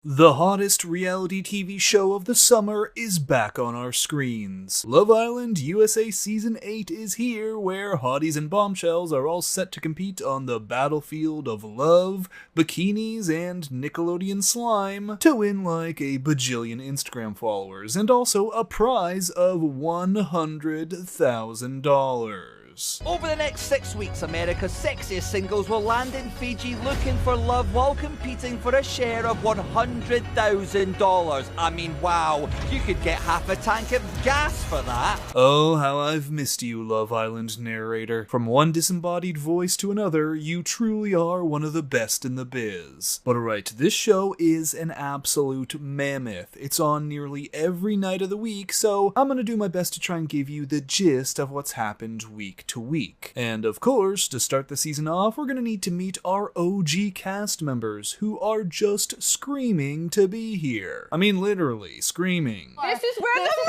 The hottest reality TV show of the summer is back on our screens. Love Island USA Season 8 is here, where hotties and bombshells are all set to compete on the battlefield of love, bikinis, and Nickelodeon slime to win like a bajillion Instagram followers, and also a prize of $100,000. Over the next 6 weeks, America's sexiest singles will land in Fiji looking for love while competing for a share of $100,000. I mean, wow, you could get half a tank of gas for that. Oh, how I've missed you, Love Island narrator. From one disembodied voice to another, you truly are one of the best in the biz. But alright, this show is an absolute mammoth. It's on nearly every night of the week, so I'm gonna do my best to try and give you the gist of what's happened week to week. And of course, to start the season off, we're gonna need to meet our OG cast members, who are just screaming to be here. I mean, literally, screaming. This is where the magic is!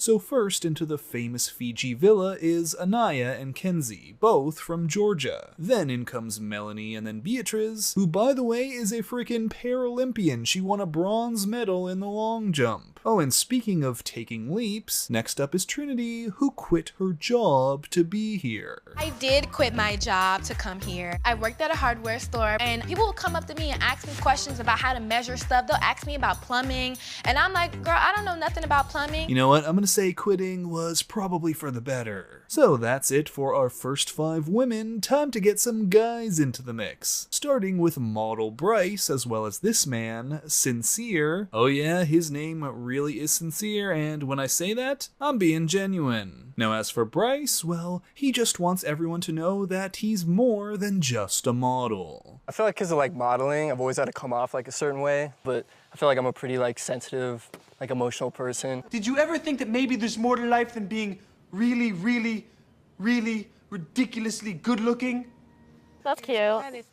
So first into the famous Fiji villa is Anaya and Kenzie, both from Georgia. Then in comes Melanie and then Beatriz, who by the way is a freaking Paralympian. She won a bronze medal in the long jump. Oh, and speaking of taking leaps, next up is Trinity, who quit her job to be here. I did quit my job to come here. I worked at a hardware store, and people will come up to me and ask me questions about how to measure stuff. They'll ask me about plumbing, and I'm like, girl, I don't know nothing about plumbing. You know what? I'm gonna say quitting was probably for the better. So that's it for our first 5 women. Time to get some guys into the mix. Starting with model Bryce, as well as this man, Sincere. Oh yeah, his name really is Sincere, and when I say that, I'm being genuine. Now as for Bryce, well, he just wants everyone to know that he's more than just a model. I feel like because of modeling, I've always had to come off a certain way, but I feel like I'm a pretty sensitive, emotional person. Did you ever think that maybe there's more to life than being really, really, really ridiculously good looking? That's cute. He's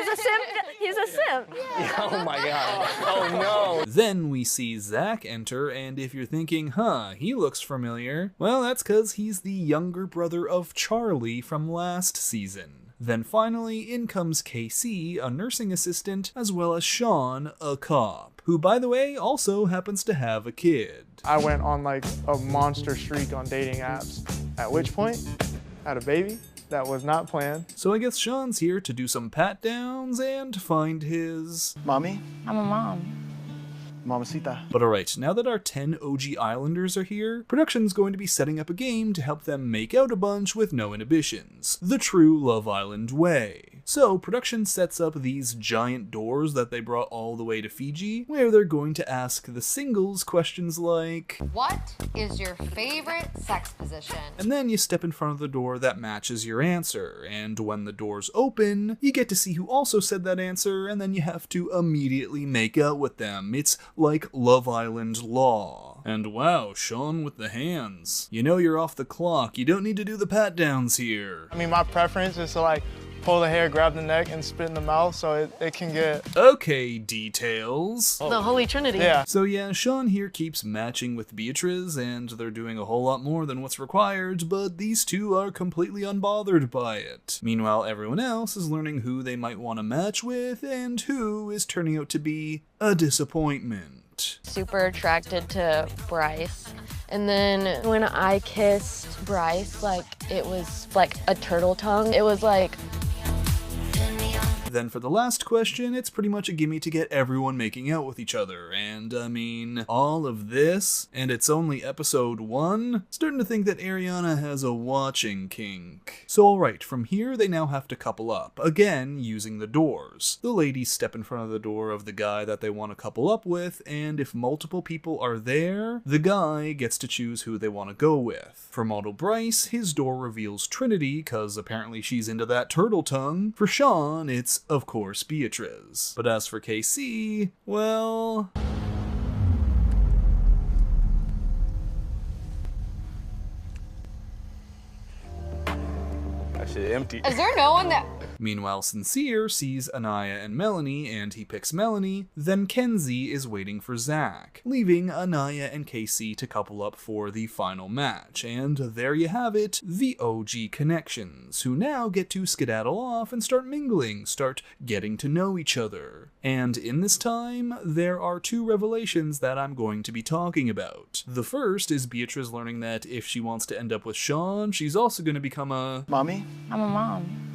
a simp. He's a simp. Yeah, oh my god. Oh no. Then we see Zach enter, and if you're thinking, huh, he looks familiar, well, that's because he's the younger brother of Charlie from last season. Then finally, in comes KC, a nursing assistant, as well as Sean, a cop, who by the way also happens to have a kid. I went on a monster streak on dating apps, at which point, had a baby. That was not planned. So I guess Sean's here to do some pat downs and find his... Mommy? I'm a mom. Mamacita. But alright, now that our 10 OG Islanders are here, production's going to be setting up a game to help them make out a bunch with no inhibitions. The true Love Island way. So production sets up these giant doors that they brought all the way to Fiji, where they're going to ask the singles questions like, what is your favorite sex position? And then you step in front of the door that matches your answer, and when the doors open, you get to see who also said that answer, and then you have to immediately make out with them. It's like Love Island law. And wow, Sean with the hands. You know you're off the clock, you don't need to do the pat downs here. I mean, my preference is to pull the hair, grab the neck, and spit in the mouth so it can get... Okay, details. The Holy Trinity. Yeah. So yeah, Sean here keeps matching with Beatriz, and they're doing a whole lot more than what's required, but these two are completely unbothered by it. Meanwhile, everyone else is learning who they might want to match with, and who is turning out to be a disappointment. Super attracted to Bryce. And then when I kissed Bryce, it was like a turtle tongue. It was like... Then for the last question, it's pretty much a gimme to get everyone making out with each other, and I mean, all of this, and it's only episode 1? Starting to think that Ariana has a watching kink. So alright, from here they now have to couple up, again using the doors. The ladies step in front of the door of the guy that they want to couple up with, and if multiple people are there, the guy gets to choose who they want to go with. For model Bryce, his door reveals Trinity, cause apparently she's into that turtle tongue. For Sean, it's of course Beatriz. But as for KC, well... That shit empty. Is there no one that... Meanwhile, Sincere sees Anaya and Melanie and he picks Melanie. Then Kenzie is waiting for Zach, leaving Anaya and Casey to couple up for the final match. And there you have it, the OG connections, who now get to skedaddle off and start mingling, start getting to know each other. And in this time, there are two revelations that I'm going to be talking about. The first is Beatrice learning that if she wants to end up with Sean, she's also going to become a... Mommy? I'm a mom.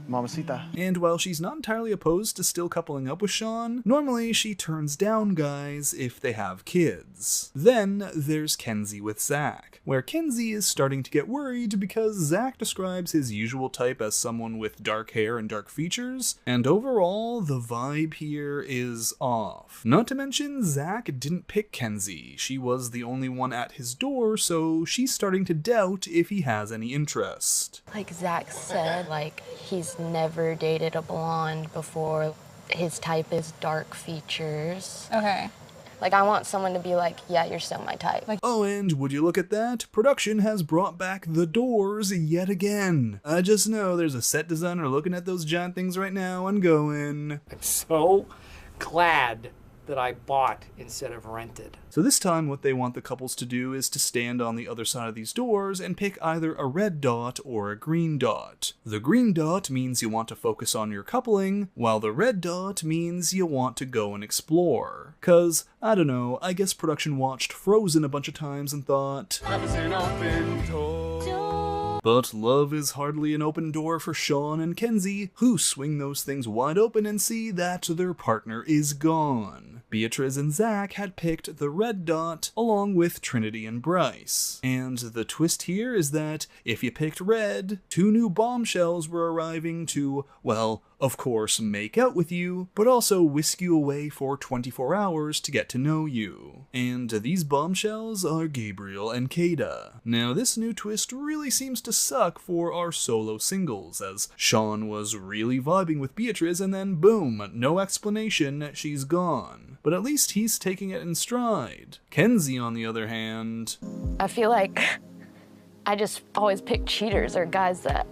Mamacita. And while she's not entirely opposed to still coupling up with Sean, normally she turns down guys if they have kids. Then there's Kenzie with Zach, where Kenzie is starting to get worried because Zach describes his usual type as someone with dark hair and dark features, and overall the vibe here is off. Not to mention, Zach didn't pick Kenzie. She was the only one at his door, so she's starting to doubt if he has any interest. Like Zach said, like, he's never dated a blonde before. His type is dark features. Okay. Like, I want someone to be like, yeah, you're so my type. Like, oh, and would you look at that? Production has brought back the doors yet again. I just know there's a set designer looking at those giant things right now and going, I'm so glad that I bought instead of rented. So this time what they want the couples to do is to stand on the other side of these doors and pick either a red dot or a green dot. The green dot means you want to focus on your coupling, while the red dot means you want to go and explore. Cause, I don't know, I guess production watched Frozen a bunch of times and thought, love is an open door. But love is hardly an open door for Sean and Kenzie, who swing those things wide open and see that their partner is gone. Beatrice and Zach had picked the red dot along with Trinity and Bryce. And the twist here is that if you picked red, two new bombshells were arriving to, well, of course, make out with you, but also whisk you away for 24 hours to get to know you. And these bombshells are Gabriel and Casa. Now, this new twist really seems to suck for our solo singles, as Sean was really vibing with Beatrice and then boom, no explanation, she's gone. But at least he's taking it in stride. Kenzie, on the other hand... I feel like I just always pick cheaters or guys that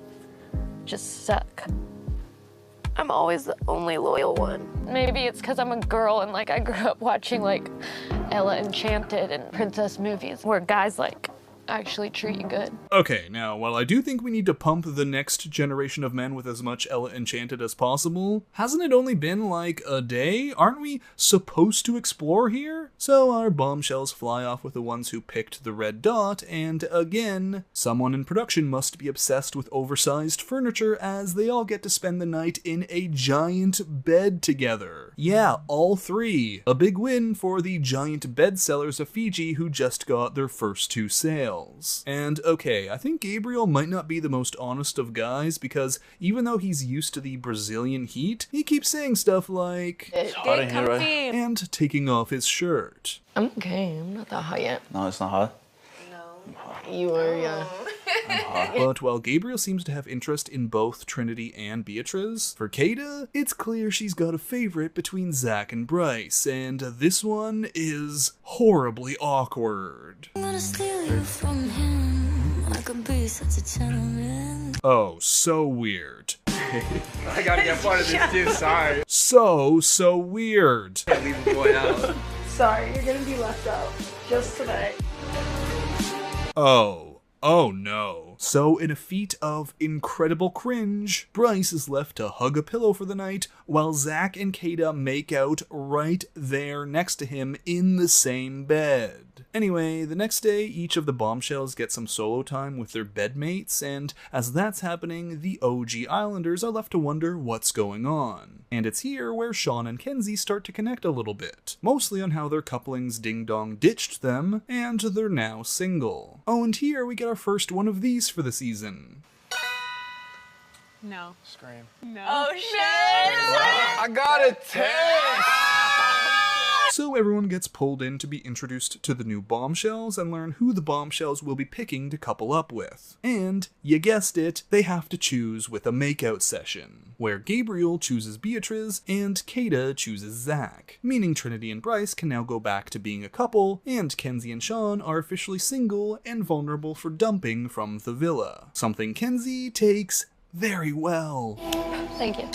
just suck. I'm always the only loyal one. Maybe it's because I'm a girl and like I grew up watching like Ella Enchanted and princess movies where guys like actually treat you good. Okay, now, while I do think we need to pump the next generation of men with as much Ella Enchanted as possible, hasn't it only been like a day? Aren't we supposed to explore here? So our bombshells fly off with the ones who picked the red dot, and again, someone in production must be obsessed with oversized furniture as they all get to spend the night in a giant bed together. Yeah, all three. A big win for the giant bed sellers of Fiji who just got their first two sales. And okay, I think Gabriel might not be the most honest of guys because even though he's used to the Brazilian heat, he keeps saying stuff like, It's hot in here, right? And taking off his shirt. I'm okay, I'm not that hot yet. No, it's not hot. You are, yeah. But while Gabriel seems to have interest in both Trinity and Beatrice, for Casa, it's clear she's got a favorite between Zach and Bryce, and this one is horribly awkward. I'm gonna steal you from him. I could be such a gentleman. Oh, so weird. I gotta get part of this too, sorry. So weird. Can't leave the boy out. Sorry, you're gonna be left out. Just tonight. Oh no. So in a feat of incredible cringe, Bryce is left to hug a pillow for the night while Zach and Casa make out right there next to him in the same bed. Anyway, the next day, each of the bombshells get some solo time with their bedmates, and as that's happening, the OG Islanders are left to wonder what's going on. And it's here where Sean and Kenzie start to connect a little bit, mostly on how their coupling's ding-dong ditched them, and they're now single. Oh, and here we get our first one of these for the season. No. Scream. No. Oh, shit! I got a 10! So everyone gets pulled in to be introduced to the new bombshells and learn who the bombshells will be picking to couple up with. And, you guessed it, they have to choose with a makeout session, where Gabriel chooses Beatrice and Casa chooses Zach, meaning Trinity and Bryce can now go back to being a couple, and Kenzie and Sean are officially single and vulnerable for dumping from the villa. Something Kenzie takes very well. Thank you.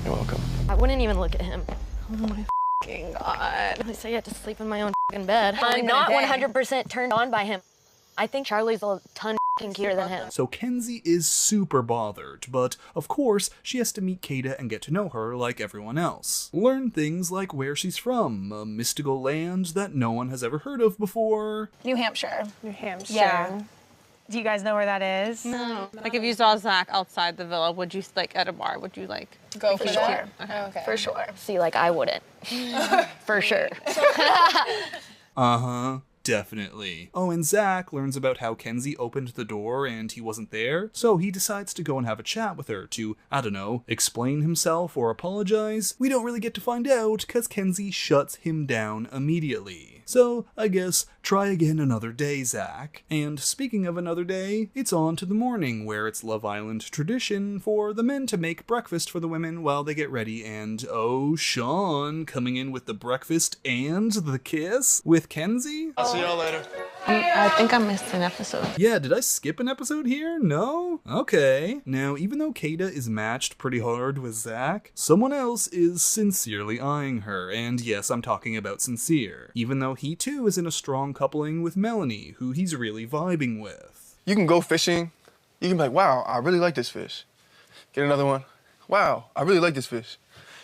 You're welcome. I wouldn't even look at him. Oh my f***ing God. At least I get to sleep in my own f***ing bed. I'm not 100% turned on by him. I think Charlie's a ton f***ing cuter than him. So Kenzie is super bothered, but of course she has to meet Casa and get to know her like everyone else. Learn things like where she's from, a mystical land that no one has ever heard of before. New Hampshire. New Hampshire. Yeah. Do you guys know where that is? No. Like if you saw Zach outside the villa, would you like at a bar? Would you like go for sure? Okay. For sure. See, like I wouldn't. For sure. Uh-huh. Definitely. Oh, and Zach learns about how Kenzie opened the door and he wasn't there, so he decides to go and have a chat with her to, I don't know, explain himself or apologize. We don't really get to find out, cause Kenzie shuts him down immediately. So, I guess, try again another day, Zach. And speaking of another day, it's on to the morning, where it's Love Island tradition for the men to make breakfast for the women while they get ready, and oh, Sean coming in with the breakfast and the kiss with Kenzie? I'll see y'all later. I think I missed an episode. Yeah, did I skip an episode here? No? Okay. Now, even though Casa is matched pretty hard with Zach, someone else is sincerely eyeing her, and yes, I'm talking about Sincere, even though he too is in a strong coupling with Melanie, who he's really vibing with. You can go fishing. You can be like, wow, I really like this fish. Get another one. Wow, I really like this fish.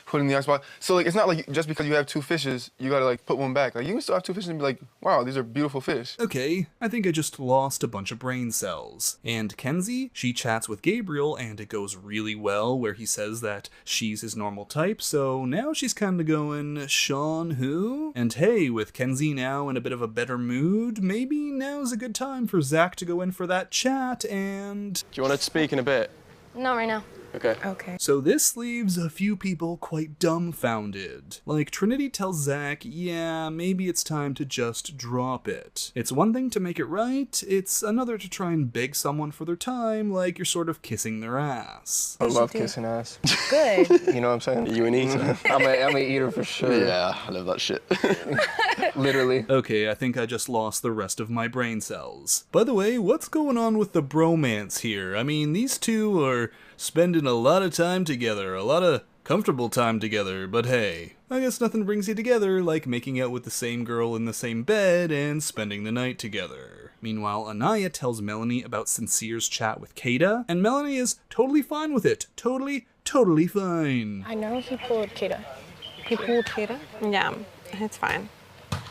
Put it in the icebox. So like, it's not like just because you have two fishes, you gotta like put one back. Like you can still have two fishes and be like, wow, these are beautiful fish. Okay, I think I just lost a bunch of brain cells. And Kenzie, she chats with Gabriel and it goes really well, where he says that she's his normal type, so now she's kinda going, Sean who? And hey, with Kenzie now in a bit of a better mood, maybe now's a good time for Zach to go in for that chat and... Do you want to speak in a bit? Not right now. Okay. So this leaves a few people quite dumbfounded. Like, Trinity tells Zach, yeah, maybe it's time to just drop it. It's one thing to make it right, it's another to try and beg someone for their time, like you're sort of kissing their ass. I love kissing ass. Good. You know what I'm saying? You an eater. I'm an eater for sure. Yeah, I love that shit. Literally. Okay, I think I just lost the rest of my brain cells. By the way, what's going on with the bromance here? I mean, these two are spending a lot of time together, a lot of comfortable time together, but hey, I guess nothing brings you together like making out with the same girl in the same bed and spending the night together. Meanwhile, Anaya tells Melanie about Sincere's chat with Casa, and Melanie is totally fine with it. Totally fine. I know he pulled Kata. He pulled Kata? Yeah, it's fine.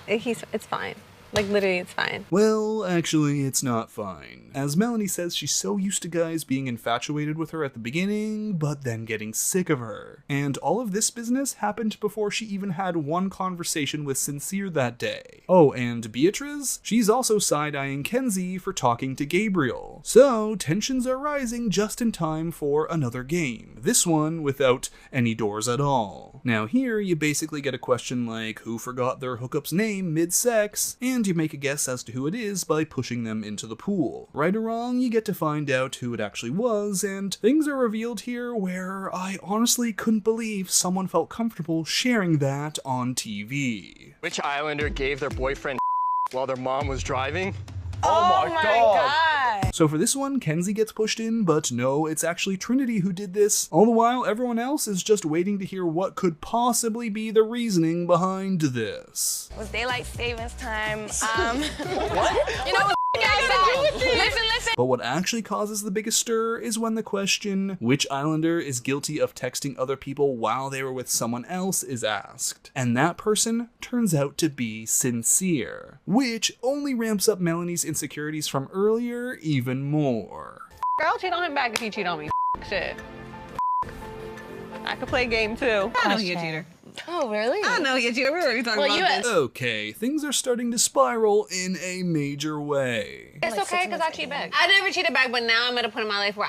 It's fine. Like, literally, it's fine. Well, actually, it's not fine. As Melanie says, she's so used to guys being infatuated with her at the beginning, but then getting sick of her. And all of this business happened before she even had one conversation with Sincere that day. Oh, and Beatrice? She's also side-eyeing Kenzie for talking to Gabriel. So, tensions are rising just in time for another game. This one without any doors at all. Now here, you basically get a question like, who forgot their hookup's name mid-sex? And you make a guess as to who it is by pushing them into the pool. Right or wrong, you get to find out who it actually was, and things are revealed here where I honestly couldn't believe someone felt comfortable sharing that on TV. Which Islander gave their boyfriend while their mom was driving? Oh my god! So for this one, Kenzie gets pushed in, but no, it's actually Trinity who did this. All the while, everyone else is just waiting to hear what could possibly be the reasoning behind this. It was daylight savings time. What? You know what listen. But what actually causes the biggest stir is when the question, which Islander is guilty of texting other people while they were with someone else, is asked. And that person turns out to be Sincere, which only ramps up Melanie's insecurities from earlier even more. I'll cheat on him back if he cheat on me. Shit. I could play a game too. I know he's a cheater. Oh, really? I know he's a cheater. We're already talking about this. Okay, things are starting to spiral in a major way. It's okay because I cheat back. I never cheated back, but now I'm at a point in my life where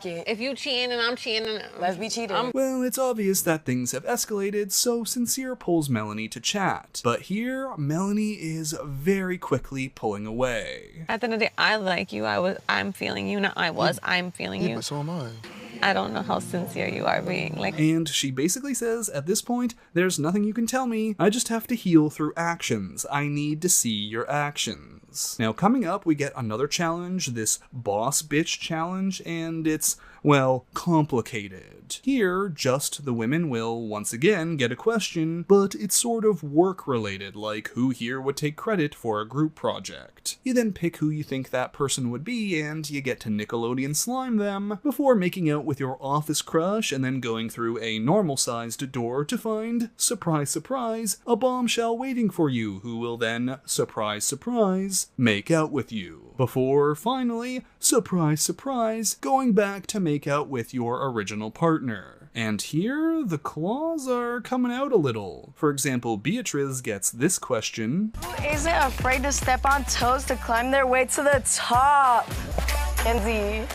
if you cheating and I'm cheating, let's be cheating. Well, it's obvious that things have escalated, so Sincere pulls Melanie to chat. But here, Melanie is very quickly pulling away. At the end of the day, I like you. I'm feeling you. Not I'm feeling you. Yeah, but so am I. I don't know how sincere you are being. And she basically says, at this point, there's nothing you can tell me. I just have to heal through actions. I need to see your actions. is. Now coming up, we get another challenge, this boss bitch challenge, and it's, well, complicated. Here, just the women will once again get a question, but it's sort of work related, like who here would take credit for a group project. You then pick who you think that person would be, and you get to Nickelodeon slime them before making out with your office crush and then going through a normal-sized door to find, surprise surprise, a bombshell waiting for you who will then, surprise surprise, make out with you. Before, finally, surprise surprise, going back to make out with your original partner. And here, the claws are coming out a little. For example, Beatrice gets this question. Who isn't afraid to step on toes to climb their way to the top? Kenzie.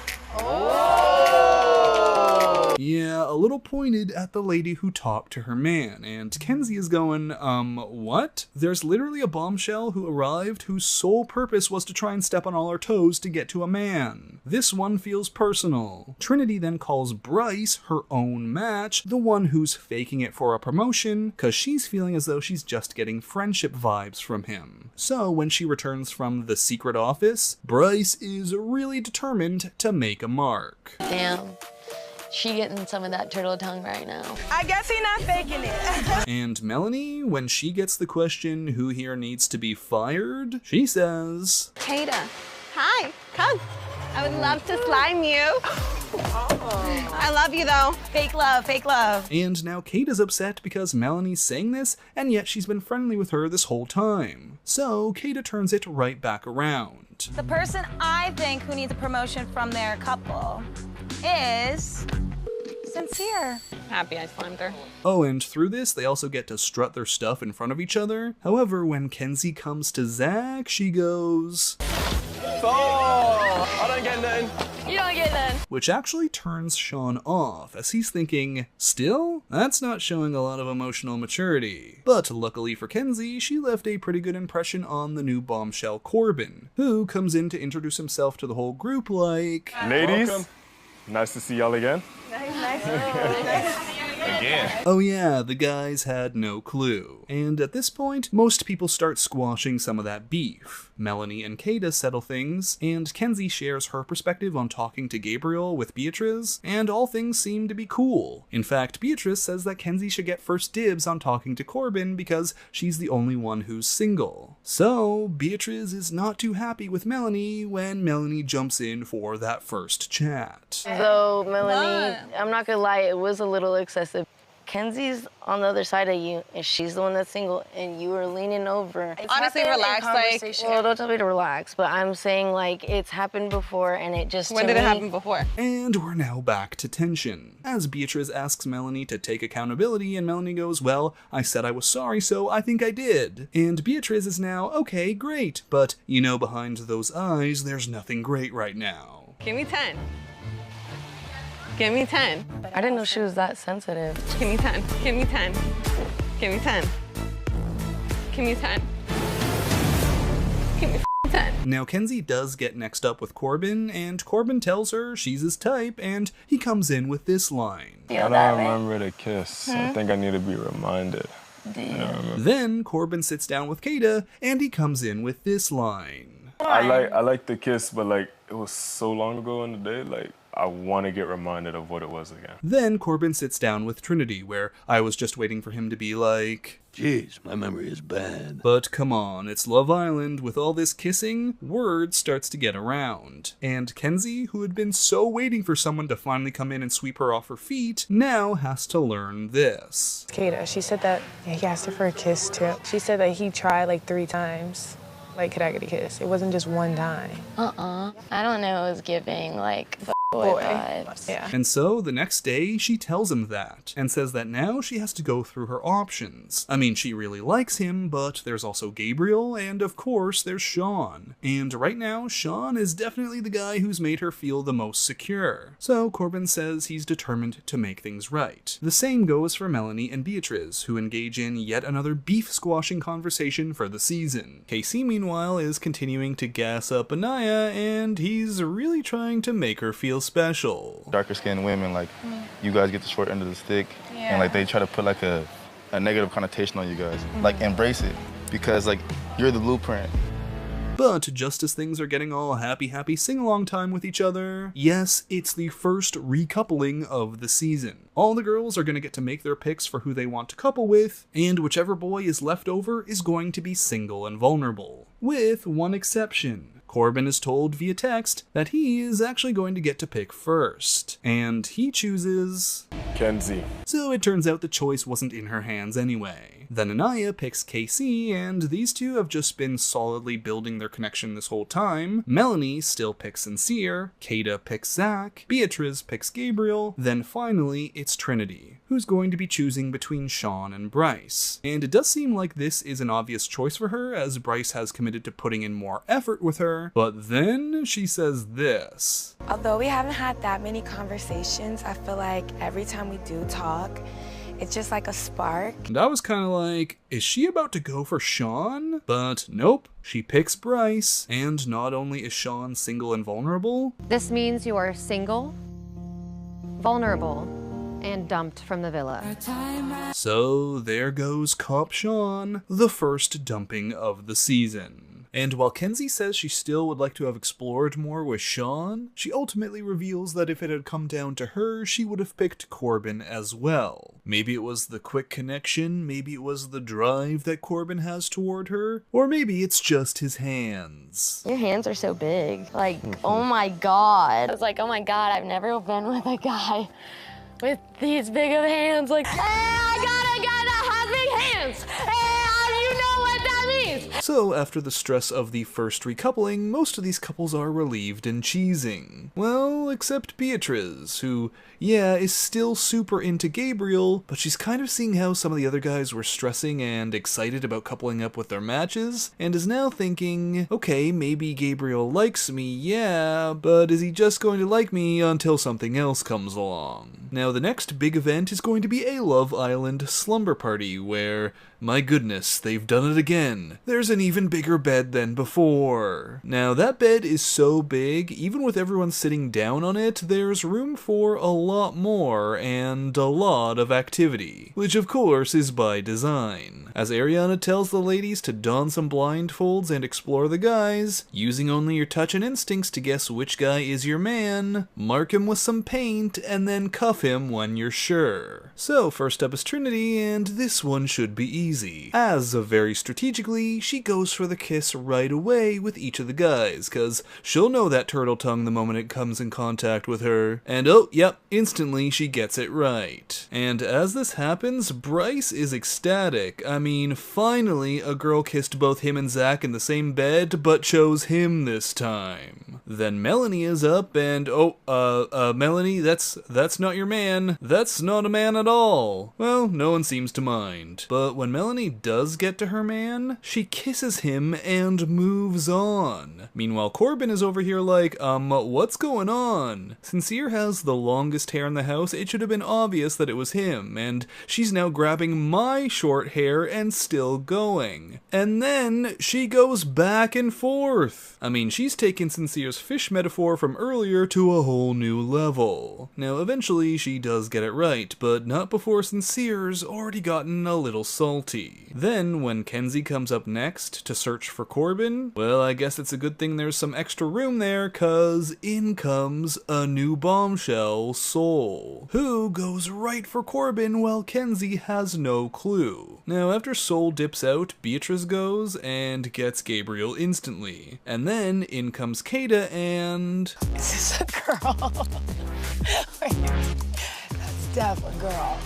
Yeah, a little pointed at the lady who talked to her man, and Kenzie is going, what? There's literally a bombshell who arrived whose sole purpose was to try and step on all our toes to get to a man. This one feels personal. Trinity then calls Bryce her own match, the one who's faking it for a promotion, cause she's feeling as though she's just getting friendship vibes from him. So when she returns from the secret office, Bryce is really determined to make a mark. Damn. She getting some of that turtle tongue right now. I guess he's not faking it. And Melanie, when she gets the question who here needs to be fired, she says, Kada, hi, come. I would love to slime you. I love you though. Fake love, fake love. And now Kate is upset because Melanie's saying this, and yet she's been friendly with her this whole time. So Kata turns it right back around. The person I think who needs a promotion from their couple is Sincere. Happy I slimed her. Oh, and through this, they also get to strut their stuff in front of each other. However, when Kenzie comes to Zach, she goes, Oh, I don't get nothing. You don't get none. Which actually turns Sean off, as he's thinking, still? That's not showing a lot of emotional maturity. But luckily for Kenzie, she left a pretty good impression on the new bombshell Corbin, who comes in to introduce himself to the whole group like, Ladies, welcome. Nice to see y'all again. Nice. Again. Oh yeah, the guys had no clue. And at this point, most people start squashing some of that beef. Melanie and Kada settle things, and Kenzie shares her perspective on talking to Gabriel with Beatrice, and all things seem to be cool. In fact, Beatrice says that Kenzie should get first dibs on talking to Corbin because she's the only one who's single. So, Beatrice is not too happy with Melanie when Melanie jumps in for that first chat. Though, Melanie, I'm not gonna lie, it was a little excessive. Kenzie's on the other side of you, and she's the one that's single, and you are leaning over. Honestly, relax, like... Well, don't tell me to relax, but I'm saying, like, it's happened before, and it just... When did it happen before? And we're now back to tension, as Beatrice asks Melanie to take accountability, and Melanie goes, well, I said I was sorry, so I think I did. And Beatrice is now, okay, great, but, you know, behind those eyes, there's nothing great right now. Give me 10. Give me 10. I didn't know she was that sensitive. Give me 10. Give me 10. Give me 10. Give me 10. Give me 10. Now, Kenzie does get next up with Corbin, and Corbin tells her she's his type, and he comes in with this line. I don't remember the kiss. I think I need to be reminded. Then Corbin sits down with Kada, and he comes in with this line. I like the kiss, but like it was so long ago in the day, like I want to get reminded of what it was again. Then Corbin sits down with Trinity, where I was just waiting for him to be like, jeez, my memory is bad. But come on, it's Love Island. With all this kissing, word starts to get around. And Kenzie, who had been so waiting for someone to finally come in and sweep her off her feet, now has to learn this. Kada, she said that he asked her for a kiss too. She said that he tried like 3 times. Like, could I get a kiss? It wasn't just one time. I don't know, it was giving like boy vibes. Yeah. And so the next day she tells him that and says that now she has to go through her options. I mean, she really likes him, but there's also Gabriel, and of course there's Sean. And right now Sean is definitely the guy who's made her feel the most secure. So Corbin says he's determined to make things right. The same goes for Melanie and Beatrice, who engage in yet another beef squashing conversation for the season. Casey meanwhile is continuing to gas up Anaya, and he's really trying to make her feel special. Darker skinned women, like, you guys get the short end of the stick, and like they try to put like a negative connotation on you guys. Like, embrace it, because like you're the blueprint. But just as things are getting all happy sing-along time with each other, yes, it's the first recoupling of the season. All the girls are going to get to make their picks for who they want to couple with, and whichever boy is left over is going to be single and vulnerable. With one exception. Corbin is told via text that he is actually going to get to pick first, and he chooses Kenzie. So it turns out the choice wasn't in her hands anyway. Then Anaya picks Casey, and these two have just been solidly building their connection this whole time. Melanie still picks Sincere, Kada picks Zach, Beatrice picks Gabriel, then finally it's Trinity, who's going to be choosing between Sean and Bryce. And it does seem like this is an obvious choice for her, as Bryce has committed to putting in more effort with her, but then she says this. Although we haven't had that many conversations, I feel like every time we do talk, it's just like a spark. And I was kind of like, is she about to go for Sean? But nope, she picks Bryce, and not only is Sean single and vulnerable, this means you are single, vulnerable, and dumped from the villa. So there goes Cop Sean, the first dumping of the season. And while Kenzie says she still would like to have explored more with Sean, she ultimately reveals that if it had come down to her, she would have picked Corbin as well. Maybe it was the quick connection, maybe it was the drive that Corbin has toward her, or maybe it's just his hands. Your hands are so big. Like, oh my God. I was like, oh my God, I've never been with a guy with these big of hands. Like, hey, I got a guy that has big hands. Hey, how do you know what that means? So after the stress of the first recoupling, most of these couples are relieved and cheesing. Well, except Beatrice, who, yeah, is still super into Gabriel, but she's kind of seeing how some of the other guys were stressing and excited about coupling up with their matches, and is now thinking, okay, maybe Gabriel likes me, yeah, but is he just going to like me until something else comes along? Now, the next big event is going to be a Love Island slumber party where, my goodness, they've done it again. There's an even bigger bed than before. Now, that bed is so big, even with everyone sitting down on it, there's room for a lot more and a lot of activity, which of course is by design. As Ariana tells the ladies to don some blindfolds and explore the guys, using only your touch and instincts to guess which guy is your man, mark him with some paint, and then cuff him when you're sure. So first up is Trinity, and this one should be easy. As very strategically, she goes for the kiss right away with each of the guys, cause she'll know that turtle tongue the moment it comes in contact with her. And oh, yep, instantly she gets it right. And as this happens, Bryce is ecstatic. I mean, finally a girl kissed both him and Zach in the same bed, but chose him this time. Then Melanie is up and, Melanie, that's not your man. That's not a man at all. Well, no one seems to mind. But when Melanie does get to her man, she kisses him and moves on. Meanwhile, Corbin is over here like, what's going on? Sincere has the longest hair in the house. It should have been obvious that it was him, and she's now grabbing my short hair and still going. And then she goes back and forth. I mean, she's taken Sincere's fish metaphor from earlier to a whole new level. Now, eventually she does get it right, but not before Sincere's already gotten a little salty. Then, when Kenzie comes up next to search for Corbin, well, I guess it's a good thing there's some extra room there, cause in comes a new bombshell, Soul, who goes right for Corbin while Kenzie has no clue. Now, after Soul dips out, Beatrice goes and gets Gabriel instantly. And then in comes Kada and... This is a girl. That's definitely a girl.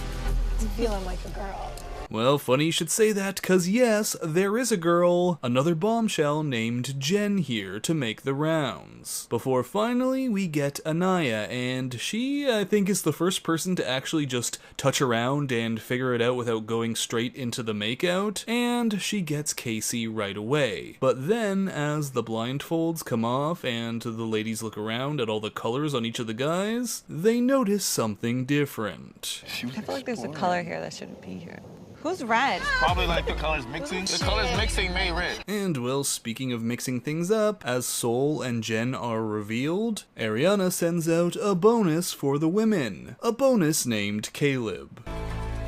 It's feeling like a girl. Well, funny you should say that, cause yes, there is a girl, another bombshell named Jen here to make the rounds. Before finally we get Anaya, and she, I think, is the first person to actually just touch around and figure it out without going straight into the makeout, and she gets Casey right away. But then, as the blindfolds come off and the ladies look around at all the colors on each of the guys, they notice something different. I feel like there's a color here that shouldn't be here. Who's red? Probably like the colors mixing. The colors mixing made red. And well, speaking of mixing things up, as Soul and Jen are revealed, Ariana sends out a bonus for the women. A bonus named Caleb.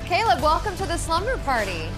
Caleb, welcome to the slumber party.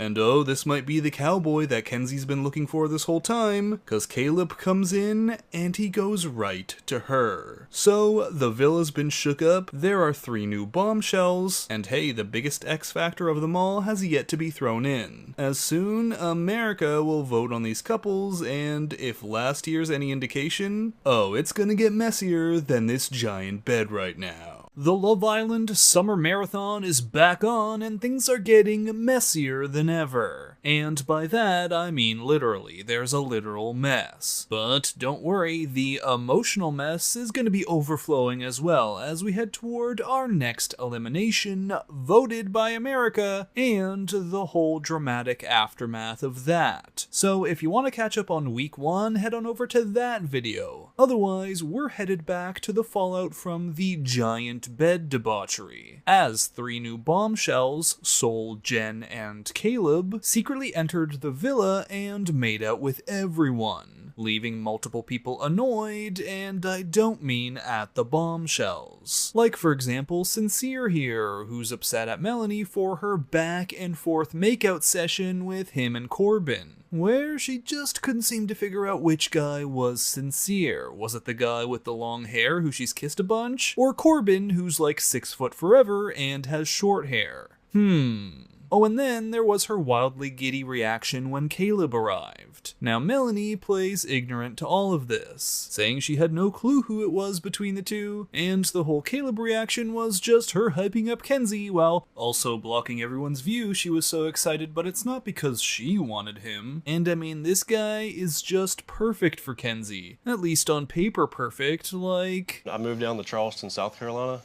And oh, this might be the cowboy that Kenzie's been looking for this whole time, cause Caleb comes in and he goes right to her. So, the villa's been shook up, there are 3 new bombshells, and hey, the biggest X factor of them all has yet to be thrown in. As soon, America will vote on these couples, and if last year's any indication, oh, it's gonna get messier than this giant bed right now. The Love Island Summer Marathon is back on, and things are getting messier than ever. And by that, I mean literally, there's a literal mess. But don't worry, the emotional mess is going to be overflowing as well as we head toward our next elimination, voted by America, and the whole dramatic aftermath of that. So if you want to catch up on week 1, head on over to that video. Otherwise, we're headed back to the fallout from the giant bed debauchery, as 3 new bombshells, Sol, Jen, and Caleb, secretly entered the villa and made out with everyone, leaving multiple people annoyed, and I don't mean at the bombshells. Like, for example, Sincere here, who's upset at Melanie for her back and forth makeout session with him and Corbin, where she just couldn't seem to figure out which guy was Sincere. Was it the guy with the long hair who she's kissed a bunch? Or Corbin, who's like 6 foot forever and has short hair? Oh, and then there was her wildly giddy reaction when Caleb arrived. Now, Melanie plays ignorant to all of this, saying she had no clue who it was between the two, and the whole Caleb reaction was just her hyping up Kenzie while also blocking everyone's view. She was so excited, but it's not because she wanted him. And I mean, this guy is just perfect for Kenzie. At least on paper perfect, like... I moved down to Charleston, South Carolina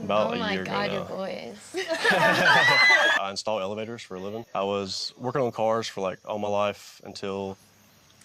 about a year ago now. Oh my God, your boys. I install elevators for a living. I was working on cars for like all my life until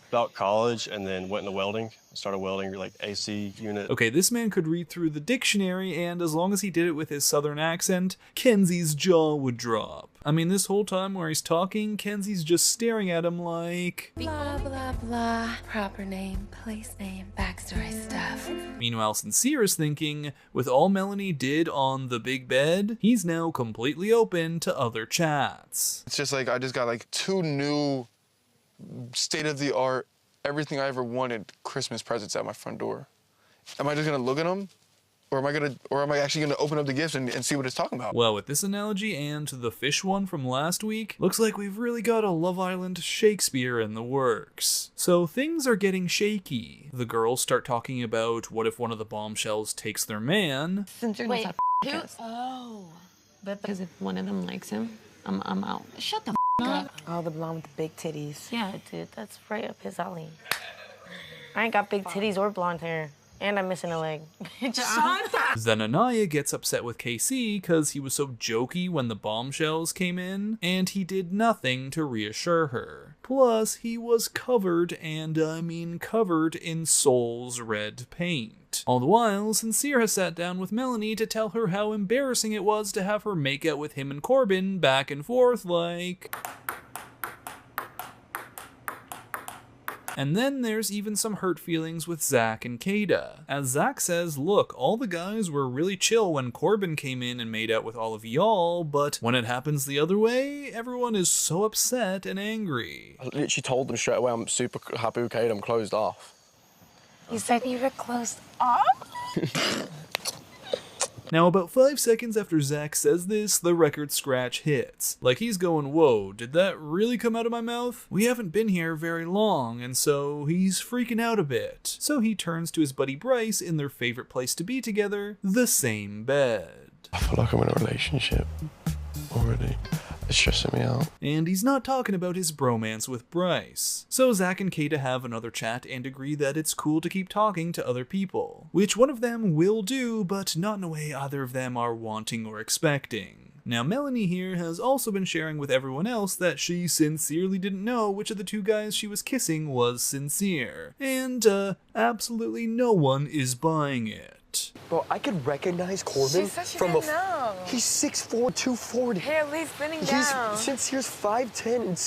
about college, and then went into welding. I started welding like AC unit. Okay, this man could read through the dictionary, and as long as he did it with his southern accent, Kenzie's jaw would drop. I mean, this whole time where he's talking, Kenzie's just staring at him like... Blah, blah, blah. Proper name, place name, backstory stuff. Meanwhile, Sincere is thinking, with all Melanie did on the big bed, he's now completely open to other chats. It's just like, I just got like 2 new state-of-the-art, everything I ever wanted Christmas presents at my front door. Am I just gonna look at them? Or am I actually gonna open up the gifts and see what it's talking about? Well, with this analogy and the fish one from last week, looks like we've really got a Love Island Shakespeare in the works. So things are getting shaky. The girls start talking about what if one of the bombshells takes their man. Wait, who? Oh. But because if one of them likes him, I'm out. Shut the up. Oh, the blonde with the big titties. Yeah, dude, that's right up his alley. I ain't got big titties or blonde hair. And I'm missing a leg. Then Anaya gets upset with KC because he was so jokey when the bombshells came in, and he did nothing to reassure her. Plus, he was covered, and I mean covered, in Sol's red paint. All the while, Sincere has sat down with Melanie to tell her how embarrassing it was to have her make out with him and Corbin back and forth like... And then there's even some hurt feelings with Zach and Kada, as Zach says, look, all the guys were really chill when Corbin came in and made out with all of y'all, but when it happens the other way, everyone is so upset and angry. I literally told them straight away I'm super happy with Kada, I'm closed off. You said you were closed off? Now, about 5 seconds after Zach says this, the record scratch hits. Like he's going, whoa, did that really come out of my mouth? We haven't been here very long, and so he's freaking out a bit. So he turns to his buddy Bryce in their favorite place to be together, the same bed. I feel like I'm in a relationship already. It's stressing me out. And he's not talking about his bromance with Bryce. So Zach and Kada have another chat and agree that it's cool to keep talking to other people, which one of them will do, but not in a way either of them are wanting or expecting. Now, Melanie here has also been sharing with everyone else that she sincerely didn't know which of the 2 guys she was kissing was Sincere. And, absolutely no one is buying it. Bro, I could recognize Corbin from a... He's 6'4", 240. Hey, at least sitting down. Sincere's 5'10" and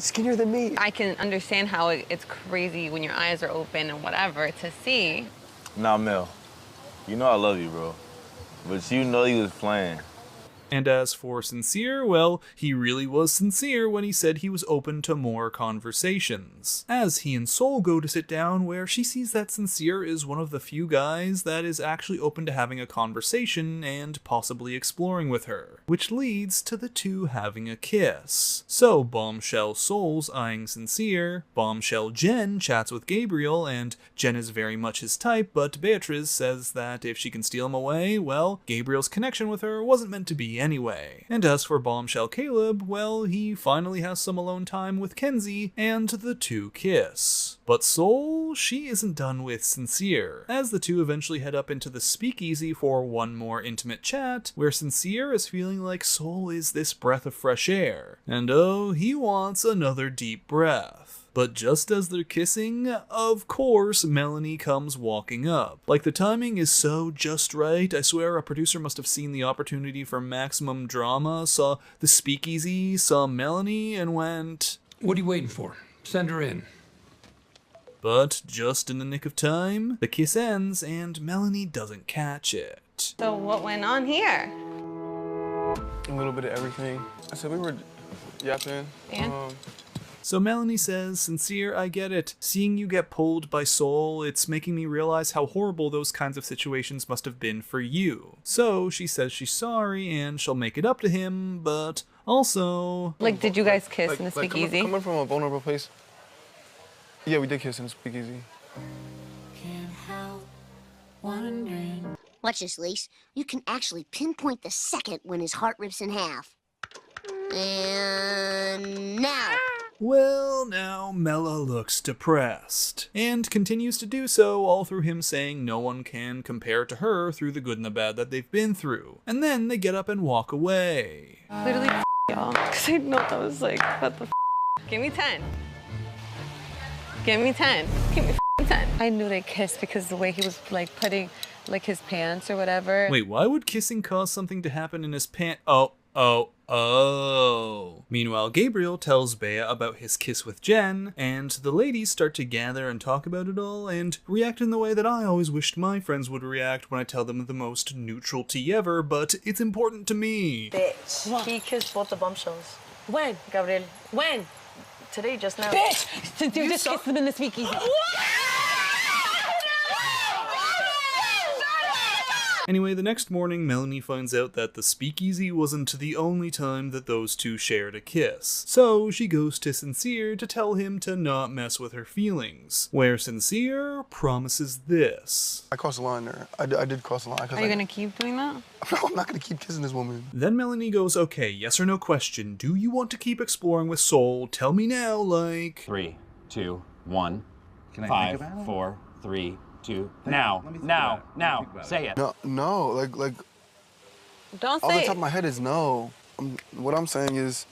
skinnier than me. I can understand how it's crazy when your eyes are open and whatever to see. Nah, Mel, you know I love you, bro. But you know you was playing. And as for Sincere, well, he really was sincere when he said he was open to more conversations. As he and Soul go to sit down, where she sees that Sincere is one of the few guys that is actually open to having a conversation and possibly exploring with her, which leads to the two having a kiss. So Bombshell Soul's eyeing Sincere, Bombshell Jen chats with Gabriel, and Jen is very much his type, but Beatrice says that if she can steal him away, well, Gabriel's connection with her wasn't meant to be anyway. And as for Bombshell Caleb, well, he finally has some alone time with Kenzie, and the two kiss. But Soul, she isn't done with Sincere, as the two eventually head up into the speakeasy for one more intimate chat, where Sincere is feeling like Soul is this breath of fresh air, and oh, he wants another deep breath. But just as they're kissing, of course, Melanie comes walking up. Like, the timing is so just right, I swear a producer must have seen the opportunity for maximum drama, saw the speakeasy, saw Melanie, and went, "What are you waiting for? Send her in." But just in the nick of time, the kiss ends and Melanie doesn't catch it. So what went on here? A little bit of everything. I said we were yapping. And? So Melanie says, "Sincere, I get it. Seeing you get pulled by Soul, it's making me realize how horrible those kinds of situations must have been for you." So she says she's sorry and she'll make it up to him, but also... Like, did you guys kiss in the speakeasy? Coming from a vulnerable place. Yeah, we did kiss in the speakeasy. Can't help wondering. Watch this, Lise. You can actually pinpoint the second when his heart rips in half. And now. Well, now Mela looks depressed, and continues to do so all through him saying no one can compare to her through the good and the bad that they've been through. And then they get up and walk away. Literally, y'all. Because I know I was like, what the Give me 10. Give me 10. Give me 10. I knew they kissed because the way he was like putting like his pants or whatever. Wait, why would kissing cause something to happen in his pants? Oh. Meanwhile, Gabriel tells Bea about his kiss with Jen, and the ladies start to gather and talk about it all, and react in the way that I always wished my friends would react when I tell them the most neutral tea ever, but it's important to me. Bitch. What? He kissed both the bombshells. When? Gabriel. When? Today, just now. Bitch! Since you just kissed them in the speakeasy. Anyway, the next morning, Melanie finds out that the speakeasy wasn't the only time that those two shared a kiss. So she goes to Sincere to tell him to not mess with her feelings, where Sincere promises this. I crossed the line there. I did cross the line. Are you gonna keep doing that? No, I'm not gonna keep kissing this woman. Then Melanie goes, "Okay, yes or no question. Do you want to keep exploring with Soul? Tell me now, like..." 3, 2, 1, Can I 5, think about it? 4, 3, 2. Now, say it. No, like. Don't All say the it. top of my head is no. What I'm saying is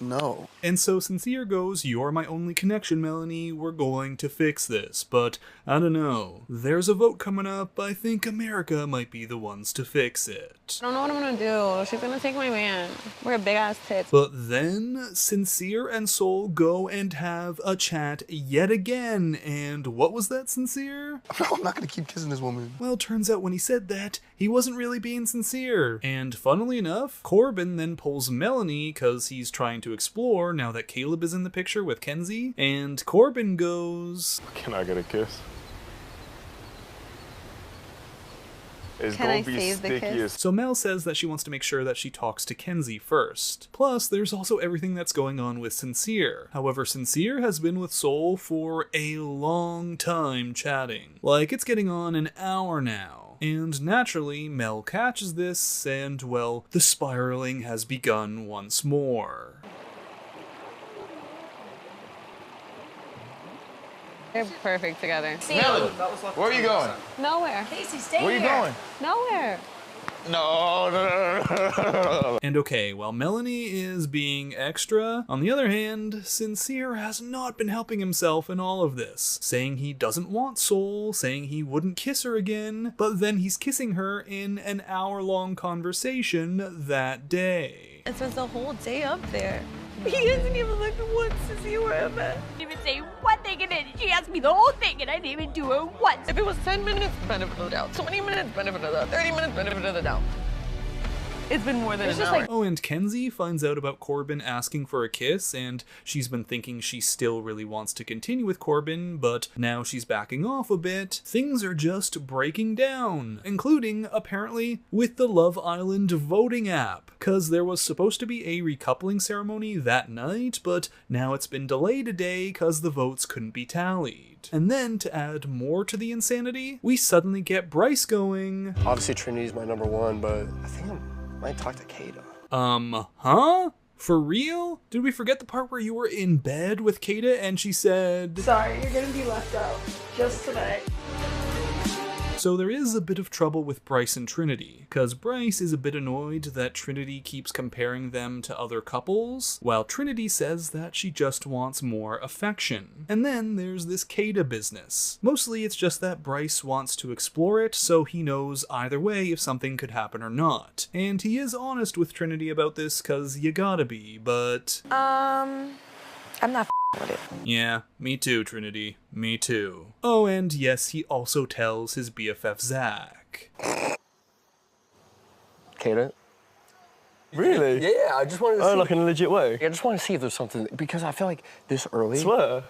no. And so Sincere goes, "You're my only connection, Melanie. We're going to fix this." But I don't know. There's a vote coming up. I think America might be the ones to fix it. I don't know what I'm gonna do. She's gonna take my man. We're a big ass tits. But then Sincere and Soul go and have a chat yet again. And what was that, Sincere? No, I'm not gonna keep kissing this woman. Well, turns out when he said that, he wasn't really being sincere. And funnily enough, Corbin then pulls Melanie because he's trying to explore now that Caleb is in the picture with Kenzie. And Corbin goes, "Can I get a kiss?" It's Can gonna I be save the sticky kiss? as So Mel says that she wants to make sure that she talks to Kenzie first. Plus, there's also everything that's going on with Sincere. However, Sincere has been with Soul for a long time chatting. Like, it's getting on an hour now. And naturally, Mel catches this, and, well, the spiraling has begun once more. They're perfect together. Melanie, where are you going? Nowhere. Casey, stay Where are you here. going? Nowhere. No. And okay, while Melanie is being extra, on the other hand, Sincere has not been helping himself in all of this, saying he doesn't want Soul, saying he wouldn't kiss her again, but then he's kissing her in an hour-long conversation that day. It was the whole day up there. He hasn't even looked once to see where I'm at. I didn't even say one thing, and then she asked me the whole thing, and I didn't even do it once. If it was 10 minutes, benefit of the doubt. 20 minutes, benefit of the doubt. 30 minutes, benefit of the doubt. It's been more than an hour. Oh, and Kenzie finds out about Corbin asking for a kiss, and she's been thinking she still really wants to continue with Corbin, but now she's backing off a bit. Things are just breaking down, including, apparently, with the Love Island voting app, cause there was supposed to be a recoupling ceremony that night, but now it's been delayed a day cause the votes couldn't be tallied. And then, to add more to the insanity, we suddenly get Bryce going. Obviously Trinity's my number one, but I think I might talk to Kata. Huh? For real? Did we forget the part where you were in bed with Kata and she said, Sorry, you're gonna be left out. Just tonight. So there is a bit of trouble with Bryce and Trinity, cause Bryce is a bit annoyed that Trinity keeps comparing them to other couples, while Trinity says that she just wants more affection. And then there's this Kata business. Mostly it's just that Bryce wants to explore it so he knows either way if something could happen or not. And he is honest with Trinity about this cause you gotta be, but... I'm not with it. Yeah, me too, Trinity. Me too. Oh, and yes, he also tells his BFF Zach. Kata? Really? Yeah, I just wanted to see. Oh, like in a legit way? I just want to see if there's something, because I feel like this early. Swear.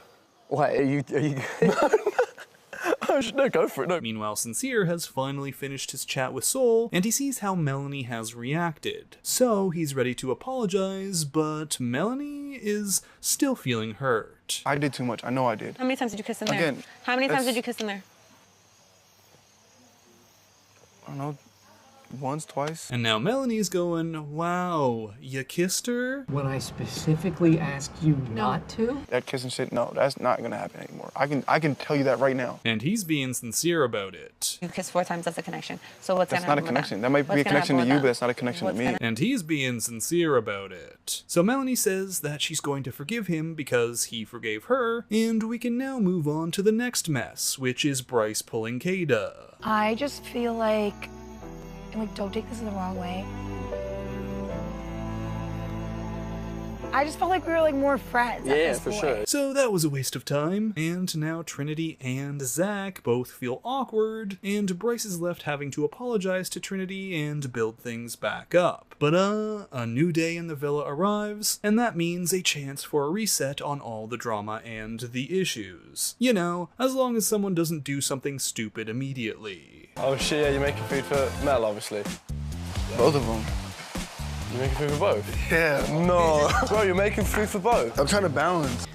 What, are you good? No, go for it. No. Meanwhile, Sincere has finally finished his chat with Soul, and he sees how Melanie has reacted. So he's ready to apologize, but Melanie is still feeling hurt. I did too much. I know I did. How many times did you kiss in there? Again, How many times did you kiss in there? I don't know. Once, twice. And now Melanie's going, wow, you kissed her? When I specifically asked you not to? That kissing shit, no, that's not gonna happen anymore. I can tell you that right now. And he's being sincere about it. You kissed 4 times, that's a connection. So what's That's gonna not a happen with connection. That might be a connection to you, but that's not a connection to me. And he's being sincere about it. So Melanie says that she's going to forgive him because he forgave her, and we can now move on to the next mess, which is Bryce pulling Kata. I just feel like, don't take this the wrong way. I just felt like we were more friends at this point. Sure. So that was a waste of time, and now Trinity and Zach both feel awkward, and Bryce is left having to apologize to Trinity and build things back up. But a new day in the villa arrives, and that means a chance for a reset on all the drama and the issues. You know, as long as someone doesn't do something stupid immediately. Oh shit, yeah, you're making food for Mel, obviously. Both of them. You're making food for both? Yeah. No. Bro, you're making food for both? I'm trying to balance.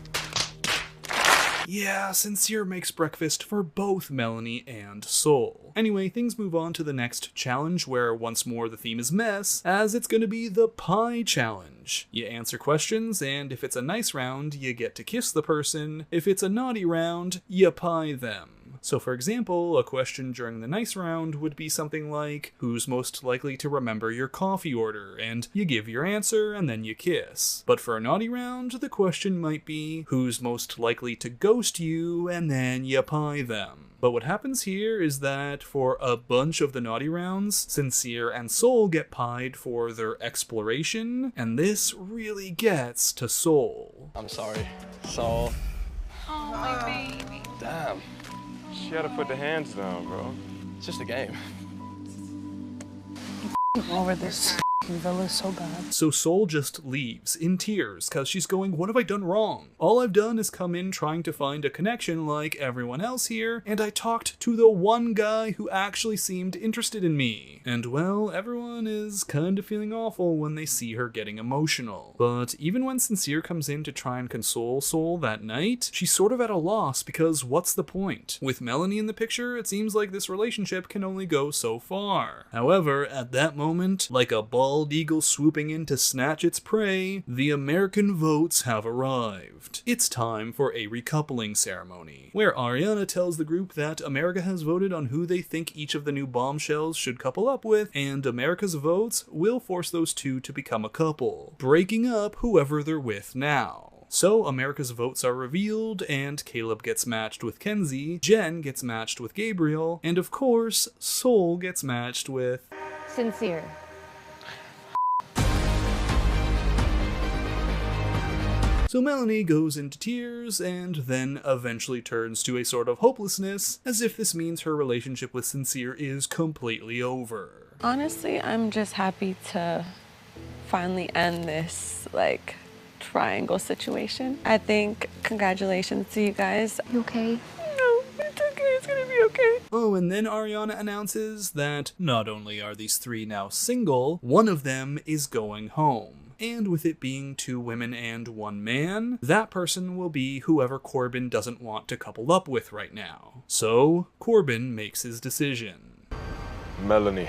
Yeah, Sincere makes breakfast for both Melanie and Soul. Anyway, things move on to the next challenge, where once more the theme is mess, as it's gonna be the pie challenge. You answer questions, and if it's a nice round, you get to kiss the person. If it's a naughty round, you pie them. So for example, a question during the nice round would be something like, who's most likely to remember your coffee order? And you give your answer and then you kiss. But for a naughty round, the question might be, who's most likely to ghost you? And then you pie them. But what happens here is that for a bunch of the naughty rounds, Sincere and Soul get pied for their exploration, and this really gets to Soul. I'm sorry. Soul. Oh, my baby. Damn. She had to put the hands down, bro. It's just a game. Over this villa so bad. So Soul just leaves in tears because she's going, what have I done wrong? All I've done is come in trying to find a connection like everyone else here, and I talked to the one guy who actually seemed interested in me. And well, everyone is kind of feeling awful when they see her getting emotional. But even when Sincere comes in to try and console Soul that night, she's sort of at a loss because what's the point? With Melanie in the picture, it seems like this relationship can only go so far. However, at that moment, like a bald eagle swooping in to snatch its prey, the American votes have arrived. It's time for a recoupling ceremony, where Ariana tells the group that America has voted on who they think each of the new bombshells should couple up with, and America's votes will force those two to become a couple, breaking up whoever they're with now. So America's votes are revealed, and Caleb gets matched with Kenzie, Jen gets matched with Gabriel, and of course, Soul gets matched with... Sincere. So Melanie goes into tears and then eventually turns to a sort of hopelessness, as if this means her relationship with Sincere is completely over. Honestly, I'm just happy to finally end this, like, triangle situation. I think congratulations to you guys. You okay? No, it's okay. It's gonna be okay. Oh, and then Ariana announces that not only are these three now single, one of them is going home. And with it being 2 women and 1 man, that person will be whoever Corbin doesn't want to couple up with right now. So, Corbin makes his decision. Melanie.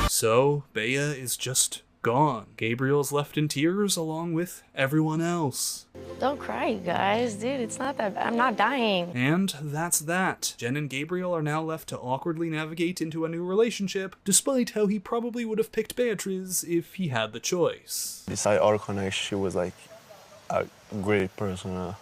So, Bea is just gone. Gabriel's left in tears along with everyone else. Don't cry, you guys. Dude, it's not that bad. I'm not dying. And that's that. Jen and Gabriel are now left to awkwardly navigate into a new relationship, despite how he probably would have picked Beatrice if he had the choice. Besides our connection, she was like a great person.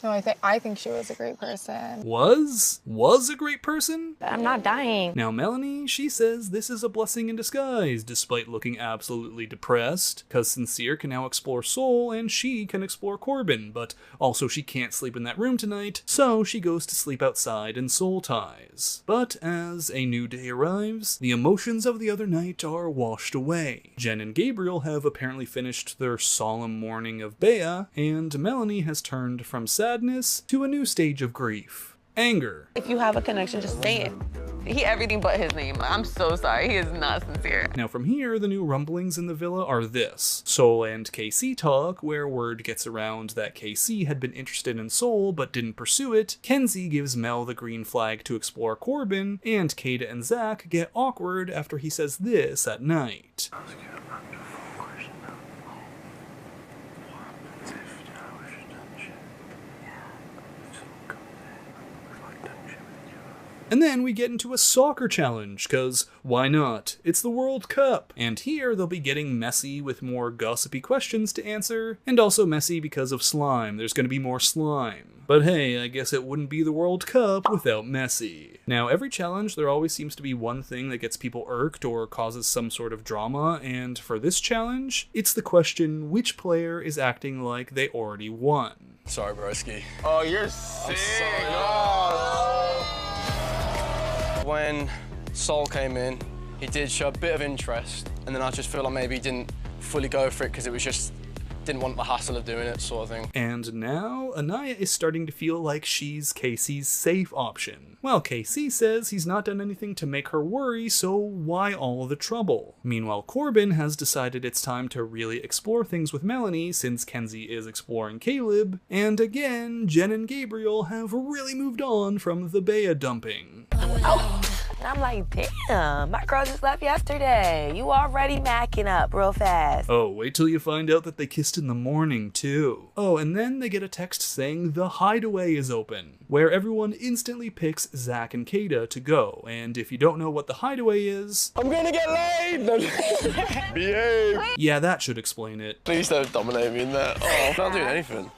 No, I think she was a great person. Was a great person? I'm not dying. Now Melanie, she says this is a blessing in disguise, despite looking absolutely depressed, cause Sincere can now explore Soul and she can explore Corbin, but also she can't sleep in that room tonight, so she goes to sleep outside in Soul ties. But as a new day arrives, the emotions of the other night are washed away. Jen and Gabriel have apparently finished their solemn mourning of Bea, and Melanie has turned from sadness to a new stage of grief. Anger. If you have a connection, just say it. He everything but his name. I'm so sorry. He is not sincere. Now from here, the new rumblings in the villa are this. Soul and KC talk, where word gets around that KC had been interested in Soul but didn't pursue it. Kenzie gives Mel the green flag to explore Corbin, and Kada and Zach get awkward after he says this at night. And then we get into a soccer challenge, cause why not? It's the World Cup. And here they'll be getting messy with more gossipy questions to answer, and also messy because of slime. There's gonna be more slime. But hey, I guess it wouldn't be the World Cup without messy. Now, every challenge, there always seems to be one thing that gets people irked or causes some sort of drama, and for this challenge, it's the question, which player is acting like they already won? Sorry, broski. Oh, you're sick. When Soul came in, he did show a bit of interest, and then I just feel like maybe he didn't fully go for it because it was just, didn't want the hassle of doing it, sort of thing. And now, Anaya is starting to feel like she's Casey's safe option. Well, Casey says he's not done anything to make her worry, so why all the trouble? Meanwhile, Corbin has decided it's time to really explore things with Melanie since Kenzie is exploring Caleb, and again, Jen and Gabriel have really moved on from the Bea dumping. Oh, I'm like, damn, my girl just left yesterday. You already macking up real fast. Oh, wait till you find out that they kissed in the morning, too. Oh, and then they get a text saying the hideaway is open, where everyone instantly picks Zach and Kada to go, and if you don't know what the hideaway is... I'm gonna get laid! Behave! Yeah, that should explain it. Please don't dominate me in that. Oh, I'm not doing anything.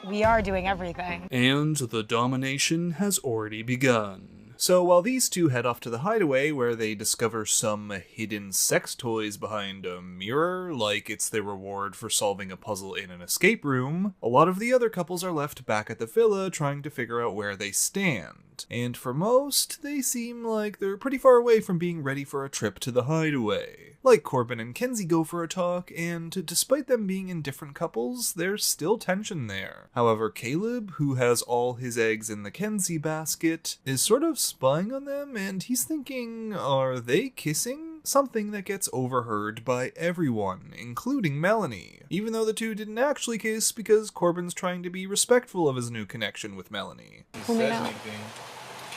We are doing everything. And the domination has already begun. So while these two head off to the hideaway where they discover some hidden sex toys behind a mirror, like it's their reward for solving a puzzle in an escape room, a lot of the other couples are left back at the villa trying to figure out where they stand. And for most, they seem like they're pretty far away from being ready for a trip to the hideaway. Like Corbin and Kenzie go for a talk, and despite them being in different couples, there's still tension there. However, Caleb, who has all his eggs in the Kenzie basket, is sort of spying on them, and he's thinking, are they kissing? Something that gets overheard by everyone, including Melanie. Even though the two didn't actually kiss because Corbin's trying to be respectful of his new connection with Melanie. He says anything,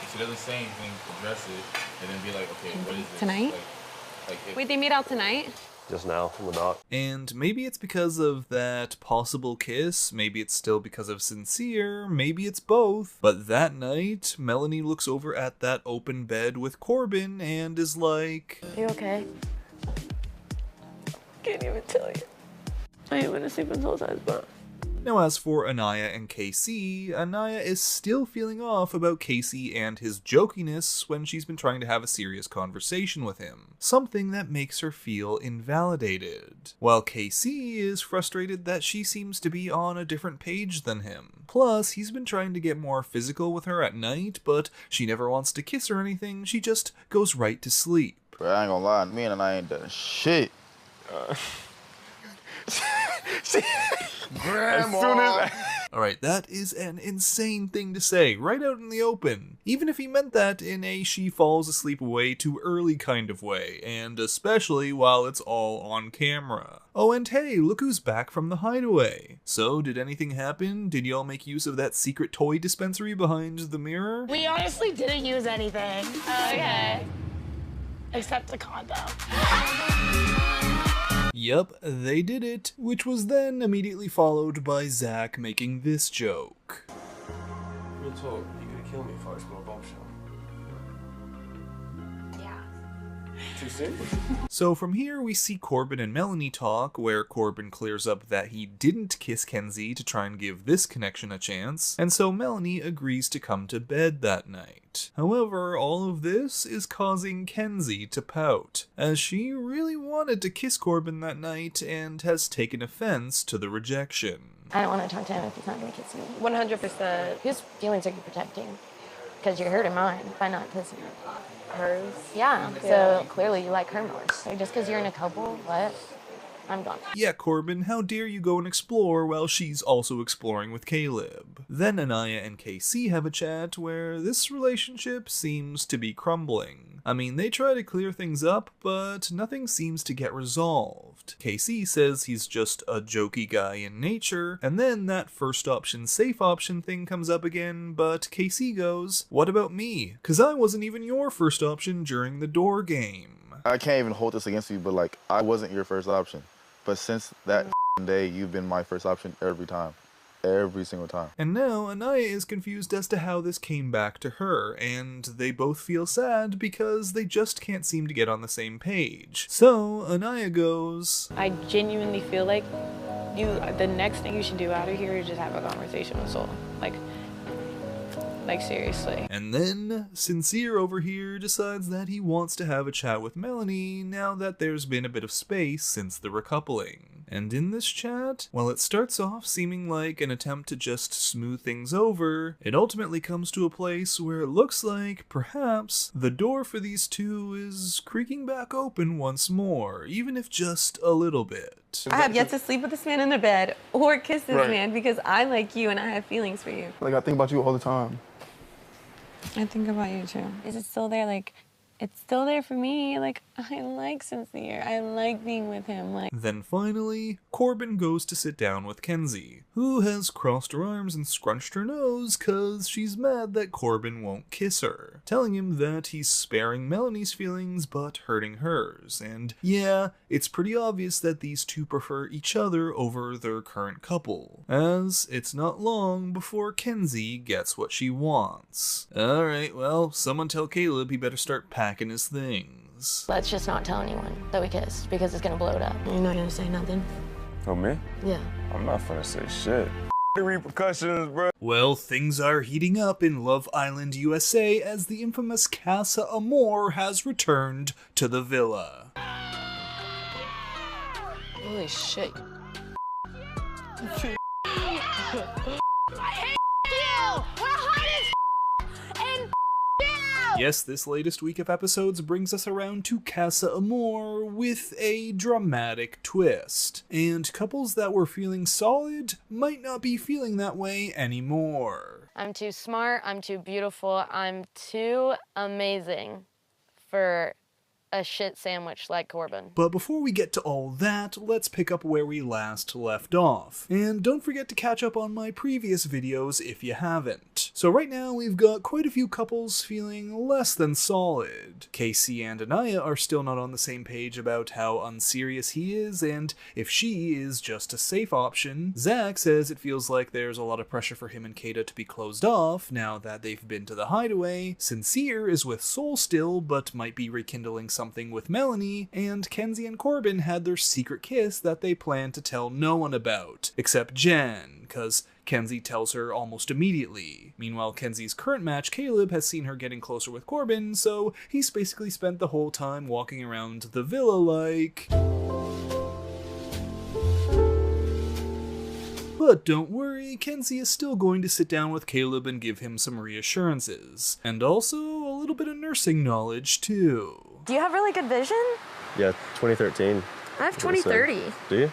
if he doesn't say anything, address it, and then be like, okay, what is this? Tonight? Wait, they meet out tonight? Just now, on the dock. And maybe it's because of that possible kiss, maybe it's still because of Sincere, maybe it's both. But that night, Melanie looks over at that open bed with Corbin and is like... You okay? Can't even tell you. I ain't gonna sleep in Soul ties, but Now as for Anaya and KC, Anaya is still feeling off about Casey and his jokiness when she's been trying to have a serious conversation with him, something that makes her feel invalidated, while KC is frustrated that she seems to be on a different page than him. Plus, he's been trying to get more physical with her at night, but she never wants to kiss or anything, she just goes right to sleep. Bro, I ain't gonna lie, me and I ain't done shit. Grandma. Alright, that is an insane thing to say, right out in the open. Even if he meant that in a she falls asleep way too early kind of way, and especially while it's all on camera. Oh, and hey, look who's back from the hideaway. So, did anything happen? Did y'all make use of that secret toy dispensary behind the mirror? We honestly didn't use anything. Okay. Except the condo. Yup, they did it, which was then immediately followed by Zach making this joke. Real talk, you could kill me if I explore a bombshell. Too soon? So from here we see Corbin and Melanie talk, where Corbin clears up that he didn't kiss Kenzie to try and give this connection a chance, and so Melanie agrees to come to bed that night. However, all of this is causing Kenzie to pout, as she really wanted to kiss Corbin that night and has taken offense to the rejection. I don't want to talk to him if he's not going to kiss me. 100%. Whose feelings are you protecting? Because you're hurting mine by not kissing her. Hers? Yeah, so clearly you like her more. So just because you're in a couple, what? I'm gone. Yeah, Corbin, how dare you go and explore while she's also exploring with Caleb? Then Anaya and KC have a chat where this relationship seems to be crumbling. I mean, they try to clear things up, but nothing seems to get resolved. KC says he's just a jokey guy in nature, and then that first option, safe option thing comes up again, but KC goes, "What about me? 'Cause I wasn't even your first option during the door game." I can't even hold this against you, but like, I wasn't your first option. But since that day, you've been my first option every time. Every single time. And now Anaya is confused as to how this came back to her, and they both feel sad because they just can't seem to get on the same page. So Anaya goes, I genuinely feel like the next thing you should do out of here is just have a conversation with Soul. Like seriously. And then Sincere over here decides that he wants to have a chat with Melanie now that there's been a bit of space since the recoupling. And in this chat, while it starts off seeming like an attempt to just smooth things over, it ultimately comes to a place where it looks like perhaps the door for these two is creaking back open once more, even if just a little bit. I have yet to sleep with this man in the bed or kiss this Right. man because I like you and I have feelings for you. Like, I think about you all the time. I think about you too. Is it still there? Like, it's still there for me. Like, I like Sincere. I like being with him. Like. Then finally, Corbin goes to sit down with Kenzie, who has crossed her arms and scrunched her nose cause she's mad that Corbin won't kiss her, telling him that he's sparing Melanie's feelings but hurting hers, and yeah, it's pretty obvious that these two prefer each other over their current couple, as it's not long before Kenzie gets what she wants. Alright, well, someone tell Caleb he better start packing his things. Let's just not tell anyone that we kissed because it's going to blow it up. You're not going to say nothing? Who, me? Yeah. I'm not finna say shit. The repercussions, bro. Well, things are heating up in Love Island, USA as the infamous Casa Amor has returned to the villa. Holy shit. Yes, this latest week of episodes brings us around to Casa Amor with a dramatic twist. And couples that were feeling solid might not be feeling that way anymore. I'm too smart, I'm too beautiful, I'm too amazing for a shit sandwich like Corbin. But before we get to all that, let's pick up where we last left off. And don't forget to catch up on my previous videos if you haven't. So right now we've got quite a few couples feeling less than solid. Casey and Anaya are still not on the same page about how unserious he is and if she is just a safe option. Zach says it feels like there's a lot of pressure for him and Kata to be closed off now that they've been to the hideaway. Sincere is with Soul still, but might be rekindling something with Melanie, and Kenzie and Corbin had their secret kiss that they plan to tell no one about, except Jen, cause Kenzie tells her almost immediately. Meanwhile, Kenzie's current match, Caleb, has seen her getting closer with Corbin, so he's basically spent the whole time walking around the villa like... But don't worry, Kenzie is still going to sit down with Caleb and give him some reassurances. And also a little bit of nursing knowledge, too. Do you have really good vision? Yeah, 2013. I have 2030. Do you?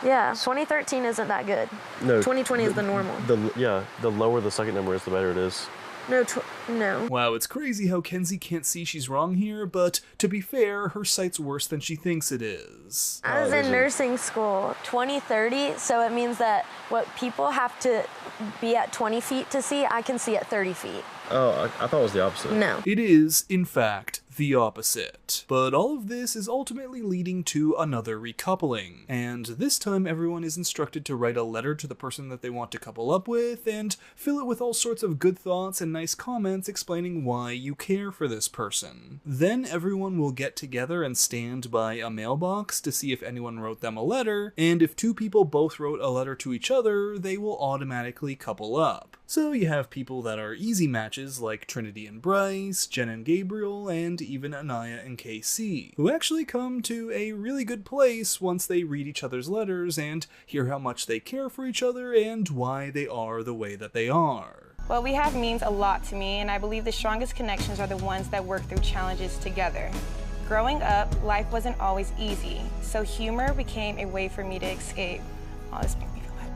Yeah, 2013 isn't that good. No. 2020 is the normal. The lower the second number is, the better it is. No. Wow, it's crazy how Kenzie can't see she's wrong here, but to be fair, her sight's worse than she thinks it is. I was in nursing school. 2030, so it means that what people have to be at 20 feet to see, I can see at 30 feet. Oh, I thought it was the opposite. No. It is, in fact, the opposite. But all of this is ultimately leading to another recoupling, and this time everyone is instructed to write a letter to the person that they want to couple up with, and fill it with all sorts of good thoughts and nice comments explaining why you care for this person. Then everyone will get together and stand by a mailbox to see if anyone wrote them a letter, and if two people both wrote a letter to each other, they will automatically couple up. So you have people that are easy matches like Trinity and Bryce, Jen and Gabriel, and even Anaya and KC, who actually come to a really good place once they read each other's letters and hear how much they care for each other and why they are the way that they are. What we have means a lot to me, and I believe the strongest connections are the ones that work through challenges together. Growing up, life wasn't always easy, so humor became a way for me to escape. Oh, this makes me feel bad.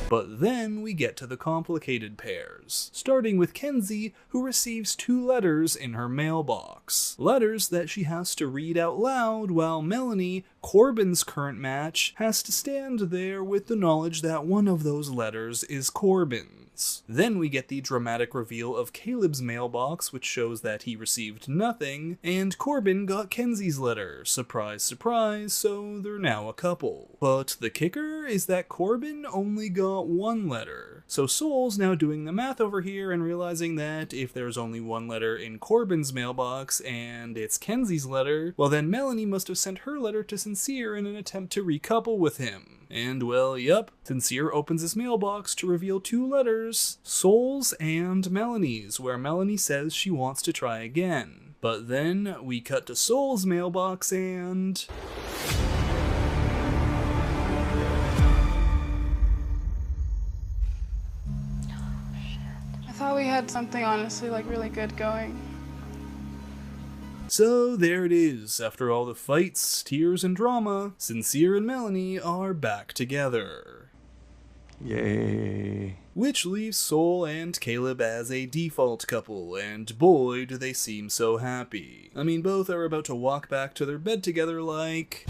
But then we get to the complicated pairs, starting with Kenzie, who receives 2 letters in her mailbox. Letters that she has to read out loud, while Melanie, Corbin's current match, has to stand there with the knowledge that one of those letters is Corbin's. Then we get the dramatic reveal of Caleb's mailbox, which shows that he received nothing, and Corbin got Kenzie's letter. Surprise, surprise, so they're now a couple. But the kicker is that Corbin only got 1 letter. So Soul's now doing the math over here and realizing that if there's only 1 letter in Corbin's mailbox and it's Kenzie's letter, well then Melanie must have sent her letter to Sincere in an attempt to recouple with him. And well, yup, Sincere opens his mailbox to reveal 2 letters, Soul's and Melanie's, where Melanie says she wants to try again. But then we cut to Soul's mailbox and... I thought we had something honestly like really good going. So there it is, after all the fights, tears, and drama, Sincere and Melanie are back together. Yay. Which leaves Soul and Caleb as a default couple, and boy do they seem so happy. I mean, both are about to walk back to their bed together like...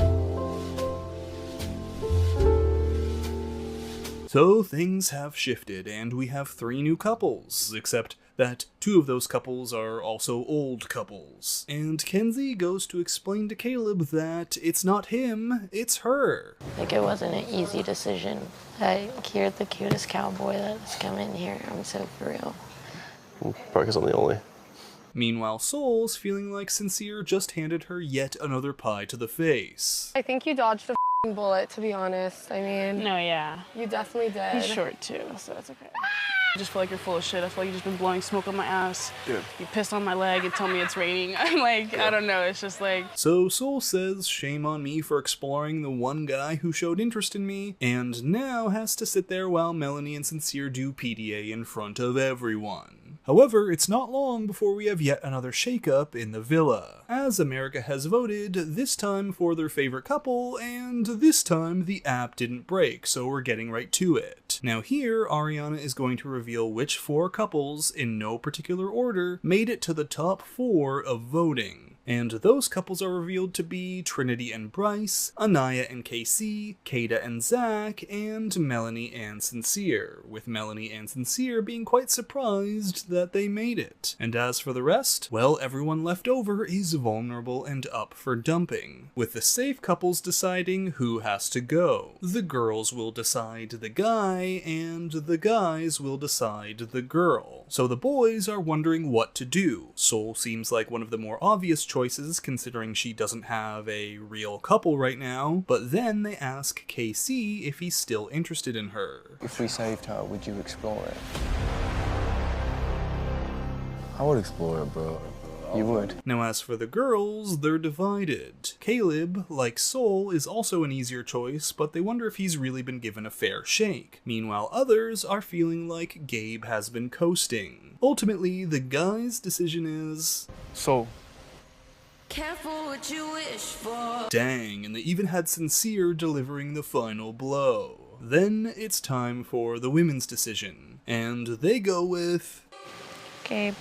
So things have shifted, and we have 3 new couples, except that 2 of those couples are also old couples. And Kenzie goes to explain to Caleb that it's not him, it's her. Like, it wasn't an easy decision. You're the cutest cowboy that's come in here. I'm so for real. Probably because I'm the only. Meanwhile, Soul's feeling like Sincere just handed her yet another pie to the face. I think you dodged a bullet, to be honest. I mean... No, yeah. You definitely did. He's short too, so that's okay. I just feel like you're full of shit. I feel like you've just been blowing smoke up my ass. Yeah. You pissed on my leg and tell me it's raining. I'm like, I don't know, it's just like... So Soul says, shame on me for exploring the one guy who showed interest in me, and now has to sit there while Melanie and Sincere do PDA in front of everyone. However, it's not long before we have yet another shakeup in the villa, as America has voted, this time for their favorite couple, and this time the app didn't break, so we're getting right to it. Now here, Ariana is going to reveal which 4 couples, in no particular order, made it to the top 4 of voting. And those couples are revealed to be Trinity and Bryce, Anaya and Casey, Kata and Zach, and Melanie and Sincere, with Melanie and Sincere being quite surprised that they made it. And as for the rest, well, everyone left over is vulnerable and up for dumping, with the safe couples deciding who has to go. The girls will decide the guy, and the guys will decide the girl. So the boys are wondering what to do. Sol seems like one of the more obvious choices, considering she doesn't have a real couple right now, but then they ask KC if he's still interested in her. If we saved her, would you explore it? I would explore it, bro. You would. Now as for the girls, they're divided. Caleb, like Sol, is also an easier choice, but they wonder if he's really been given a fair shake. Meanwhile, others are feeling like Gabe has been coasting. Ultimately, the guy's decision is... Sol. Careful what you wish for. Dang, and they even had Sincere delivering the final blow. Then it's time for the women's decision, and they go with... Gabe.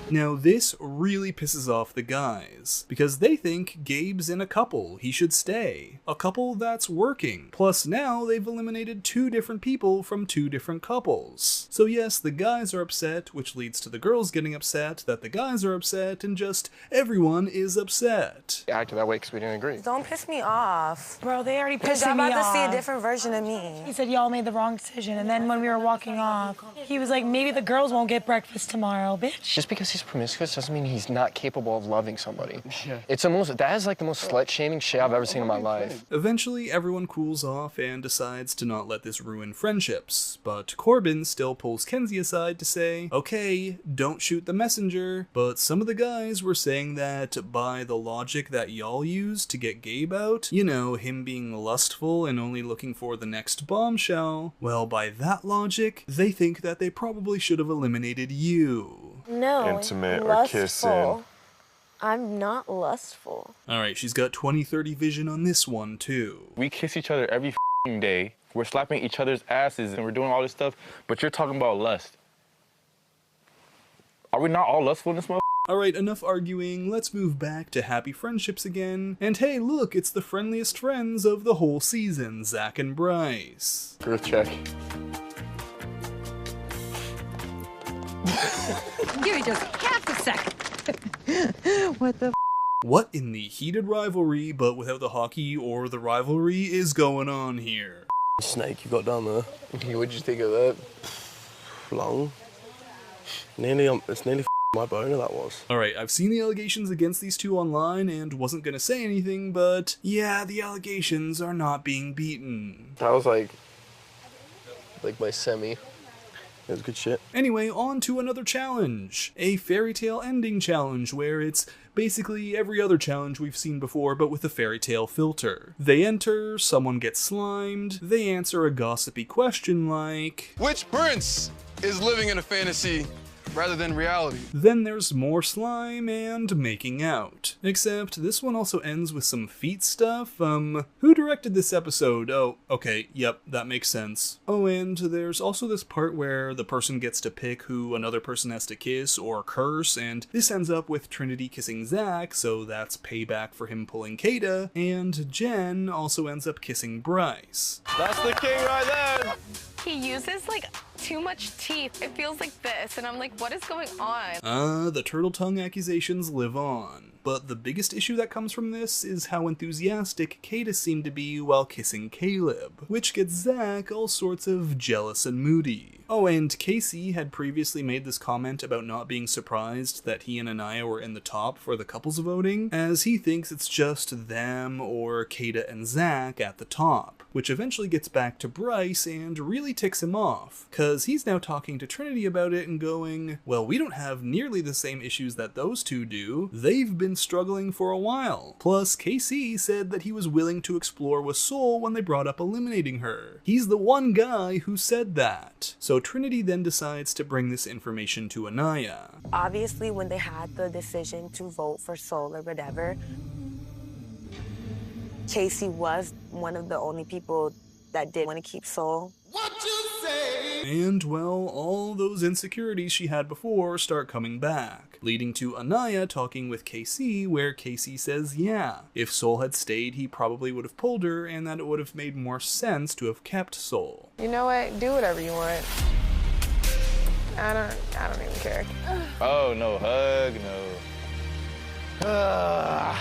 Now this really pisses off the guys, because they think Gabe's in a couple, he should stay. A couple that's working. Plus now they've eliminated 2 different people from 2 different couples. So yes, the guys are upset, which leads to the girls getting upset, that the guys are upset, and just everyone is upset. They acted that way because we didn't agree. Don't piss me off. Bro, they already Because pissed I'm me about off. to see a different version of me. He said y'all made the wrong decision, and then when we were walking off, he was like, maybe the girls won't get breakfast tomorrow, bitch. Just because he's promiscuous doesn't mean he's not capable of loving somebody. Yeah. That is like the most slut-shaming shit I've ever seen in my life. Eventually, everyone cools off and decides to not let this ruin friendships, but Corbin still pulls Kenzie aside to say, okay, don't shoot the messenger, but some of the guys were saying that by the logic that y'all use to get Gabe out, you know, him being lustful and only looking for the next bombshell, well, by that logic, they think that they probably should have eliminated you. No, Intimate or lustful. kissing. I'm not lustful. Alright, she's got 20/30 vision on this one, too. We kiss each other every day. We're slapping each other's asses and we're doing all this stuff, but you're talking about lust. Are we not all lustful in this motherfucker? Alright, enough arguing, let's move back to happy friendships again. And hey, look, it's the friendliest friends of the whole season, Zach and Bryce. Girth check. Give me just half a second. What the What in the heated rivalry, but without the hockey or the rivalry, is going on here? Snake you got down there. What'd you think of that? Long. It's nearly my boner, that was. Alright, I've seen the allegations against these two online and wasn't gonna say anything, but yeah, the allegations are not being beaten. That was like my semi. It was good shit. Anyway, on to another challenge. A fairy tale ending challenge where it's basically every other challenge we've seen before, but with a fairy tale filter. They enter, someone gets slimed, they answer a gossipy question like, which prince is living in a fantasy rather than reality? Then there's more slime and making out. Except this one also ends with some feet stuff. Who directed this episode? Oh, okay, yep, that makes sense. Oh, and there's also this part where the person gets to pick who another person has to kiss or curse, and this ends up with Trinity kissing Zach, so that's payback for him pulling Kata, and Jen also ends up kissing Bryce. That's the king right there! He uses like too much teeth. It feels like this, and I'm like, what is going on? The turtle tongue accusations live on. But the biggest issue that comes from this is how enthusiastic Kata seemed to be while kissing Caleb, which gets Zach all sorts of jealous and moody. Oh, and Casey had previously made this comment about not being surprised that he and Anaya were in the top for the couples voting, as he thinks it's just them or Kata and Zach at the top, which eventually gets back to Bryce and really ticks him off, cause he's now talking to Trinity about it and going, well, we don't have nearly the same issues that those two do. They've been struggling for a while. Plus, KC said that he was willing to explore with Sol when they brought up eliminating her. He's the one guy who said that. So Trinity then decides to bring this information to Anaya. Obviously, when they had the decision to vote for Sol or whatever, Casey was one of the only people that did want to keep Sol. And, well, all those insecurities she had before start coming back, leading to Anaya talking with KC, where KC says, yeah, if Sol had stayed, he probably would have pulled her, and that it would have made more sense to have kept Sol. You know what? Do whatever you want. I don't even care. Oh, no hug, no.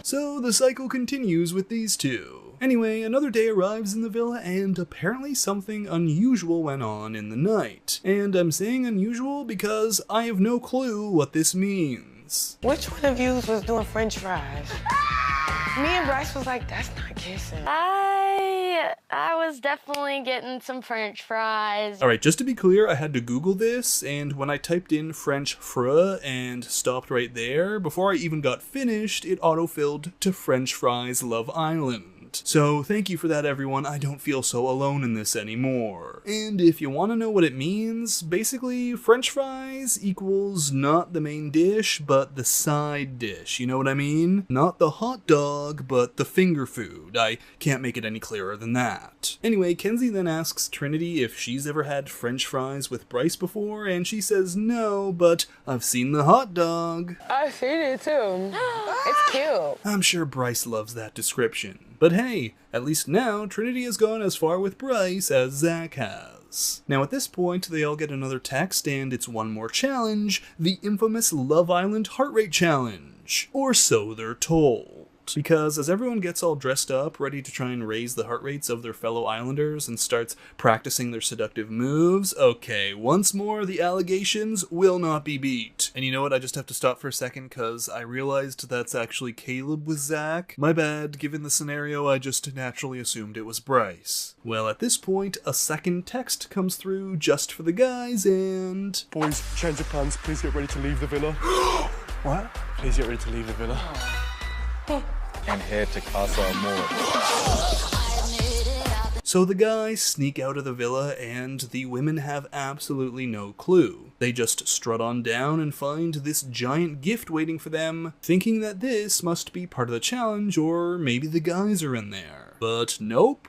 So the cycle continues with these two. Anyway, another day arrives in the villa, and apparently something unusual went on in the night. And I'm saying unusual because I have no clue what this means. Which one of you was doing french fries? Me and Bryce was like, that's not kissing. I was definitely getting some french fries. Alright, just to be clear, I had to Google this, and when I typed in French fry and stopped right there, before I even got finished, it autofilled to French fries Love Island. So thank you for that, everyone. I don't feel so alone in this anymore. And if you want to know what it means, basically French fries equals not the main dish, but the side dish. You know what I mean? Not the hot dog, but the finger food. I can't make it any clearer than that. Anyway, Kenzie then asks Trinity if she's ever had French fries with Bryce before, and she says no, but I've seen the hot dog. I've seen it too. It's cute. I'm sure Bryce loves that description. But hey, at least now Trinity has gone as far with Bryce as Zach has. Now at this point, they all get another text, and it's one more challenge, the infamous Love Island Heart Rate Challenge. Or so they're told. Because as everyone gets all dressed up, ready to try and raise the heart rates of their fellow islanders and starts practicing their seductive moves, okay, once more, the allegations will not be beat. And you know what, I just have to stop for a second because I realized that's actually Caleb with Zach. My bad, given the scenario, I just naturally assumed it was Bryce. Well, at this point, a second text comes through just for the guys, and... Boys, change of plans, please get ready to leave the villa. What? Please get ready to leave the villa. And head to Casa Amor. So the guys sneak out of the villa, and the women have absolutely no clue. They just strut on down and find this giant gift waiting for them, thinking that this must be part of the challenge, or maybe the guys are in there. But nope.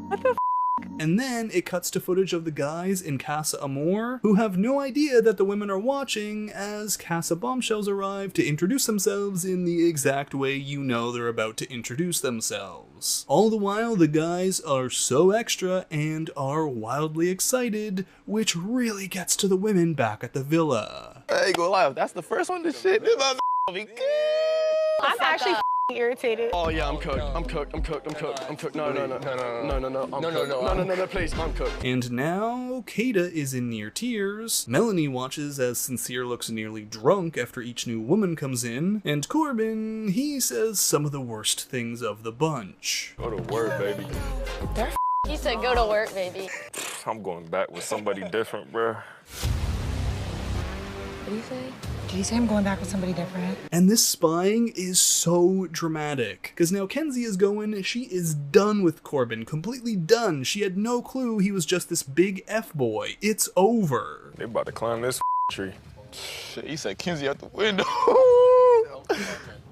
What the And then it cuts to footage of the guys in Casa Amor, who have no idea that the women are watching as Casa bombshells arrive to introduce themselves in the exact way you know they're about to introduce themselves. All the while, the guys are so extra and are wildly excited, which really gets to the women back at the villa. I ain't gonna lie, if that's the first one to shit, this might be good. I'm actually irritated. Oh yeah, I'm cooked. I'm cooked. I'm cooked. I'm cooked. I'm cooked. No, please, I'm cooked. And now, Kada is in near tears. Melanie watches as Sincere looks nearly drunk after each new woman comes in. And Corbin, he says some of the worst things of the bunch. Go to work, baby. He said go to work, baby. I'm going back with somebody different, bro. What did he say? Did he say I'm going back with somebody different? And this spying is so dramatic. Because now Kenzie is going, she is done with Corbin. Completely done. She had no clue he was just this big F-boy. It's over. They about to climb this tree. Shit, he said Kenzie out the window.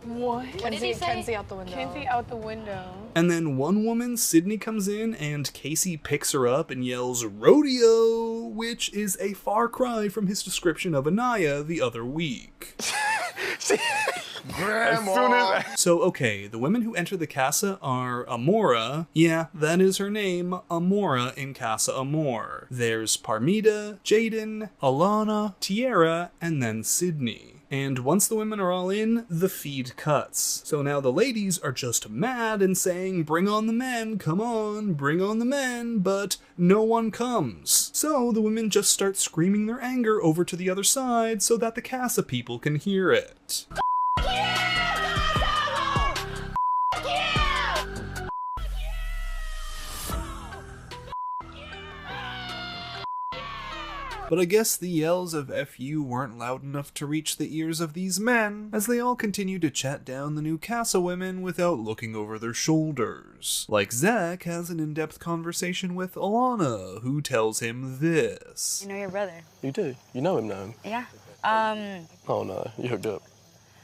What? What did he say? Kenzie out the window. Kenzie out the window. And then one woman, Sydney, comes in and Casey picks her up and yells, "Rodeo!" which is a far cry from his description of Anaya the other week. Grandma. So, okay, the women who enter the Casa are Amora. Yeah, that is her name, Amora in Casa Amor. There's Parmita, Jaden, Alana, Tierra, and then Sydney. And once the women are all in, the feed cuts. So now the ladies are just mad and saying, "Bring on the men, come on, bring on the men," but no one comes. So the women just start screaming their anger over to the other side so that the Casa people can hear it. But I guess the yells of "FU" weren't loud enough to reach the ears of these men, as they all continue to chat down the new Casa women without looking over their shoulders. Like Zach has an in-depth conversation with Alana, who tells him this. You know your brother? You do? You know him now? Yeah. Oh no, you hooked up.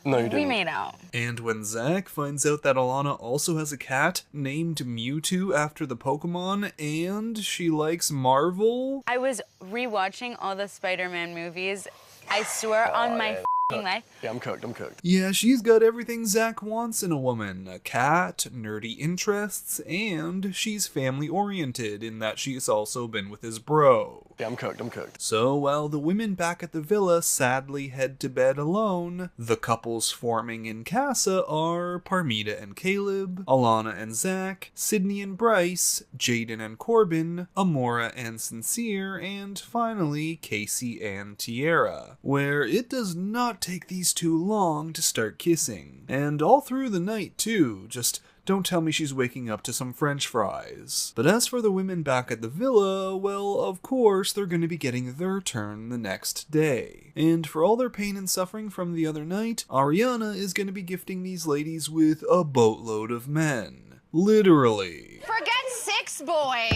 No, you didn't. We made out. And when Zach finds out that Alana also has a cat named Mewtwo after the Pokemon, and she likes Marvel... I was rewatching all the Spider-Man movies. I swear on my life. Yeah, I'm cooked, I'm cooked. Yeah, she's got everything Zach wants in a woman. A cat, nerdy interests, and she's family-oriented in that she's also been with his bro. Yeah, I'm cooked, I'm cooked. So while the women back at the villa sadly head to bed alone, the couples forming in Casa are Parmita and Caleb, Alana and Zach, Sydney and Bryce, Jaden and Corbin, Amora and Sincere, and finally Casey and Tierra, where it does not take these two long to start kissing. And all through the night too, just don't tell me she's waking up to some french fries. But as for the women back at the villa, well, of course, they're going to be getting their turn the next day. And for all their pain and suffering from the other night, Ariana is going to be gifting these ladies with a boatload of men. Literally. Forget 6 boys.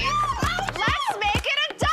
Let's make it a dozen!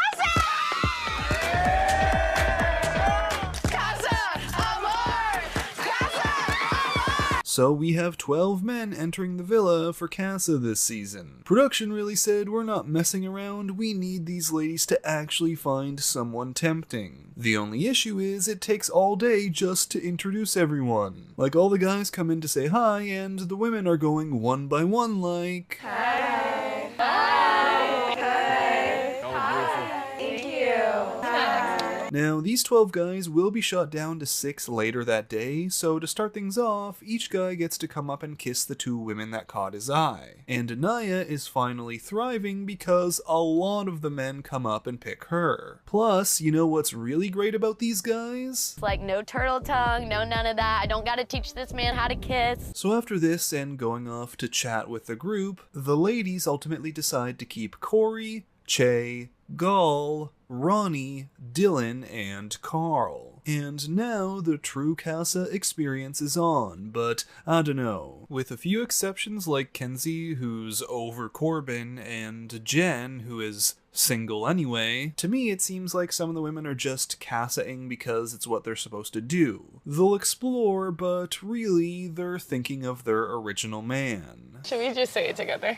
Casa, Amor! Casa, Amor! So we have 12 men entering the villa for Casa this season. Production really said, we're not messing around, we need these ladies to actually find someone tempting. The only issue is it takes all day just to introduce everyone. Like, all the guys come in to say hi, and the women are going one by one like... Hi. Hi. Hi. Hi. Thank you. Hi. Now, these 12 guys will be shot down to 6 later that day, so to start things off, each guy gets to come up and kiss the 2 women that caught his eye. And Anaya is finally thriving because a lot of the men come up and pick her. Plus, you know what's really great about these guys? It's like no turtle tongue, no none of that. I don't gotta teach this man how to kiss. So after this and going off to chat with the group, the ladies ultimately decide to keep Corey, Che, Gall, Ronnie, Dylan, and Carl. And now the true Casa experience is on, but I don't know. With a few exceptions like Kenzie, who's over Corbin, and Jen, who is single anyway, to me it seems like some of the women are just Casa-ing because it's what they're supposed to do. They'll explore, but really they're thinking of their original man. Should we just say it together?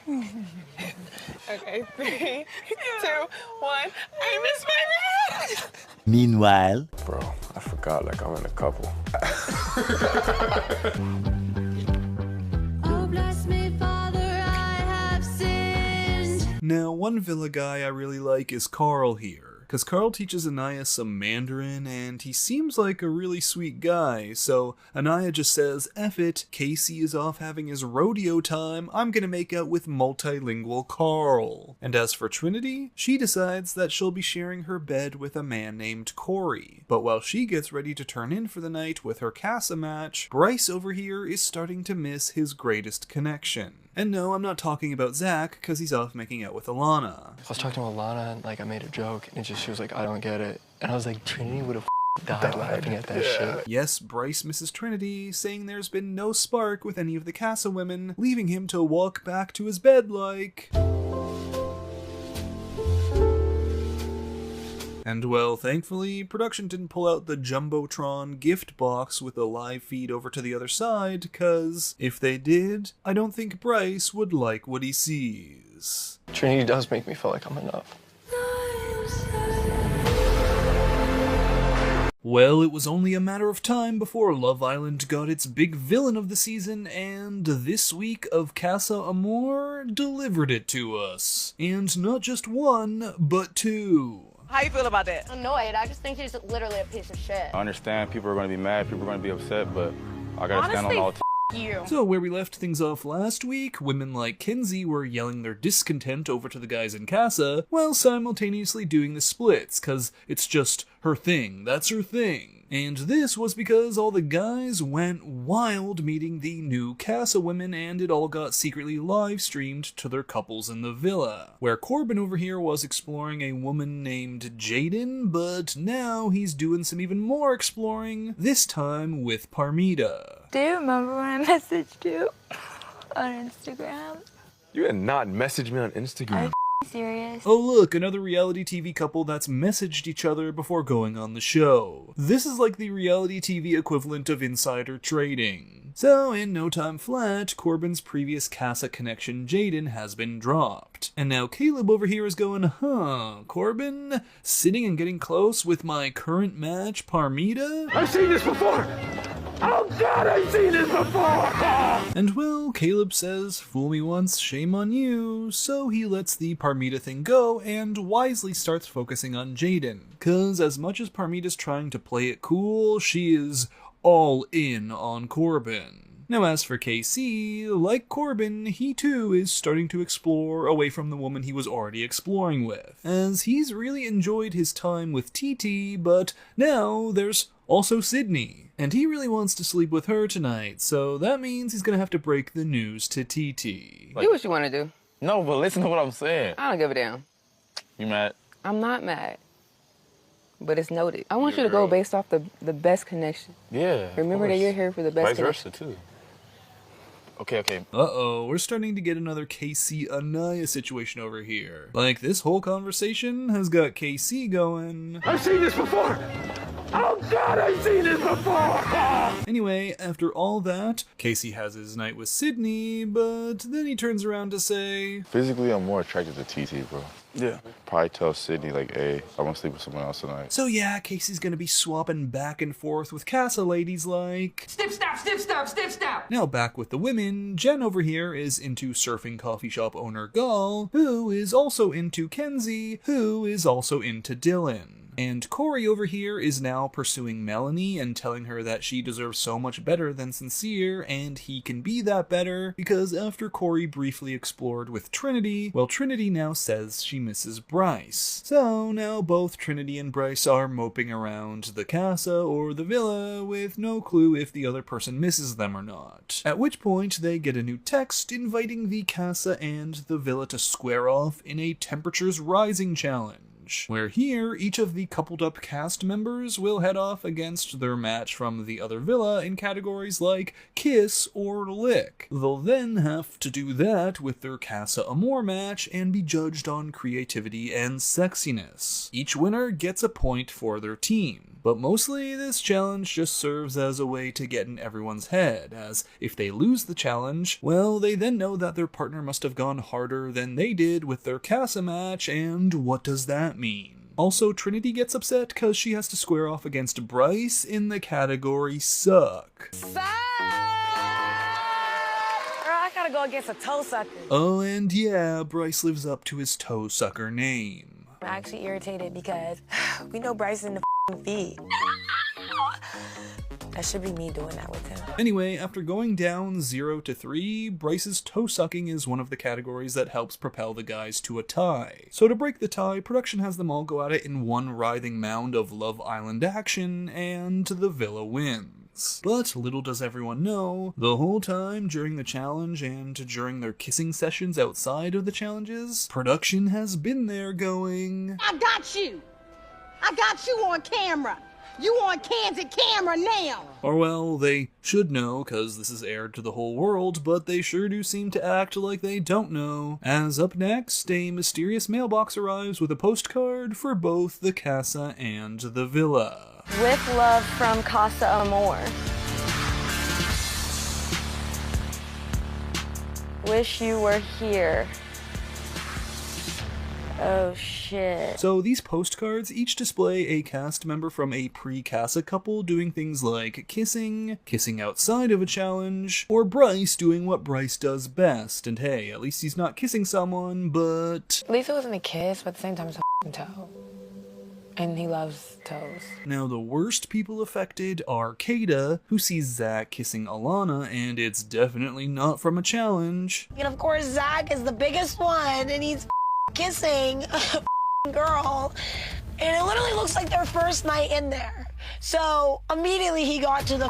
Okay, 3, 2, 1. I miss my man! Meanwhile... Bro, I forgot, like, I'm in a couple. Oh, bless me, Father, I have sinned. Now, one villa guy I really like is Carl here. Because Carl teaches Anaya some Mandarin, and he seems like a really sweet guy, so Anaya just says, F it, Casey is off having his rodeo time, I'm gonna make out with multilingual Carl. And as for Trinity, she decides that she'll be sharing her bed with a man named Corey. But while she gets ready to turn in for the night with her Casa match, Bryce over here is starting to miss his greatest connection. And no, I'm not talking about Zach, because he's off making out with Alana. I was talking to Alana and like I made a joke and she was like, I don't get it. And I was like, Trinity would have died laughing at that shit. Yes, Bryce misses Trinity, saying there's been no spark with any of the Casa women, leaving him to walk back to his bed like... And well, thankfully, production didn't pull out the Jumbotron gift box with a live feed over to the other side, cause if they did, I don't think Bryce would like what he sees. Trinity does make me feel like I'm enough. Well, it was only a matter of time before Love Island got its big villain of the season, and this week of Casa Amor delivered it to us. And not just one, but 2. How you feel about that? Annoyed. I just think he's literally a piece of shit. I understand people are going to be mad, people are going to be upset, but I gotta stand on all you. So where we left things off last week, women like Kenzie were yelling their discontent over to the guys in Casa, while simultaneously doing the splits, cause it's just her thing, that's her thing. And this was because all the guys went wild meeting the new Casa women, and it all got secretly live streamed to their couples in the villa, where Corbin over here was exploring a woman named Jaden, but now he's doing some even more exploring, this time with Parmita. Do you remember when I messaged you on Instagram? You had not messaged me on Instagram. serious? Oh look, another reality TV couple that's messaged each other before going on the show. This is like the reality TV equivalent of insider trading. So, in no time flat, Corbin's previous Casa connection, Jaden, has been dropped. And now Caleb over here is going, huh, Corbin? Sitting and getting close with my current match, Parmita? I've seen this before! Oh god, I've seen this before! And well, Caleb says, fool me once, shame on you, so he lets the Parmita thing go and wisely starts focusing on Jaden. Cause as much as Parmita's trying to play it cool, she is all in on Corbin. Now as for KC, like Corbin, he too is starting to explore away from the woman he was already exploring with, as he's really enjoyed his time with TT, but now there's also Sydney, and he really wants to sleep with her tonight, so that means he's gonna have to break the news to TT. Do what you want to do. No, but listen to what I'm saying. I don't give a damn. You mad? I'm not mad. But it's noted. I want you to go based off the best connection. Yeah. Remember that you're here for the best connection. Vice versa, too. Okay. Uh-oh, we're starting to get another KC Anaya situation over here. Like, this whole conversation has got KC going, I've seen this before! Oh god, I've seen this before! Anyway, after all that, Casey has his night with Sydney, but then he turns around to say, physically, I'm more attracted to TT, bro. Yeah. Probably tell Sydney, like, hey, I want to sleep with someone else tonight. So yeah, Casey's gonna be swapping back and forth with Casa ladies like... Snip, snap, snip, snap, snip, snap! Now back with the women, Jen over here is into surfing coffee shop owner Gal, who is also into Kenzie, who is also into Dylan. And Corey over here is now pursuing Melanie and telling her that she deserves so much better than Sincere, and he can be that better, because after Corey briefly explored with Trinity, well, Trinity now says she misses Bryce. So now both Trinity and Bryce are moping around the casa or the villa with no clue if the other person misses them or not. At which point they get a new text inviting the casa and the villa to square off in a temperatures rising challenge, where here each of the coupled up cast members will head off against their match from the other villa in categories like kiss or lick. They'll then have to do that with their Casa Amor match and be judged on creativity and sexiness. Each winner gets a point for their team, but mostly this challenge just serves as a way to get in everyone's head, as if they lose the challenge, well, they then know that their partner must have gone harder than they did with their Casa match, and what does that mean? Also, Trinity gets upset because she has to square off against Bryce in the category Suck. Girl, I gotta go against a toe sucker. Oh, and yeah, Bryce lives up to his toe sucker name. I'm actually irritated because we know Bryce in the feed. That should be me doing that with him. Anyway, after going down 0-3, Bryce's toe sucking is one of the categories that helps propel the guys to a tie. So to break the tie, production has them all go at it in one writhing mound of Love Island action, and the villa wins. But little does everyone know, the whole time during the challenge and during their kissing sessions outside of the challenges, production has been there going, I got you! I got you on camera! You on candid camera now! Or well, they should know, cause this is aired to the whole world, but they sure do seem to act like they don't know. As up next, a mysterious mailbox arrives with a postcard for both the Casa and the villa. With love from Casa Amor. Wish you were here. Oh shit. So these postcards each display a cast member from a pre-Casa couple doing things like kissing outside of a challenge, or Bryce doing what Bryce does best. And hey, at least he's not kissing someone, but... At least it wasn't a kiss, but at the same time it's a toe. And he loves toes. Now the worst people affected are Kada, who sees Zach kissing Alana, and it's definitely not from a challenge. And of course, Zach is the biggest one, and he's kissing a girl. And it literally looks like their first night in there. So immediately he got to the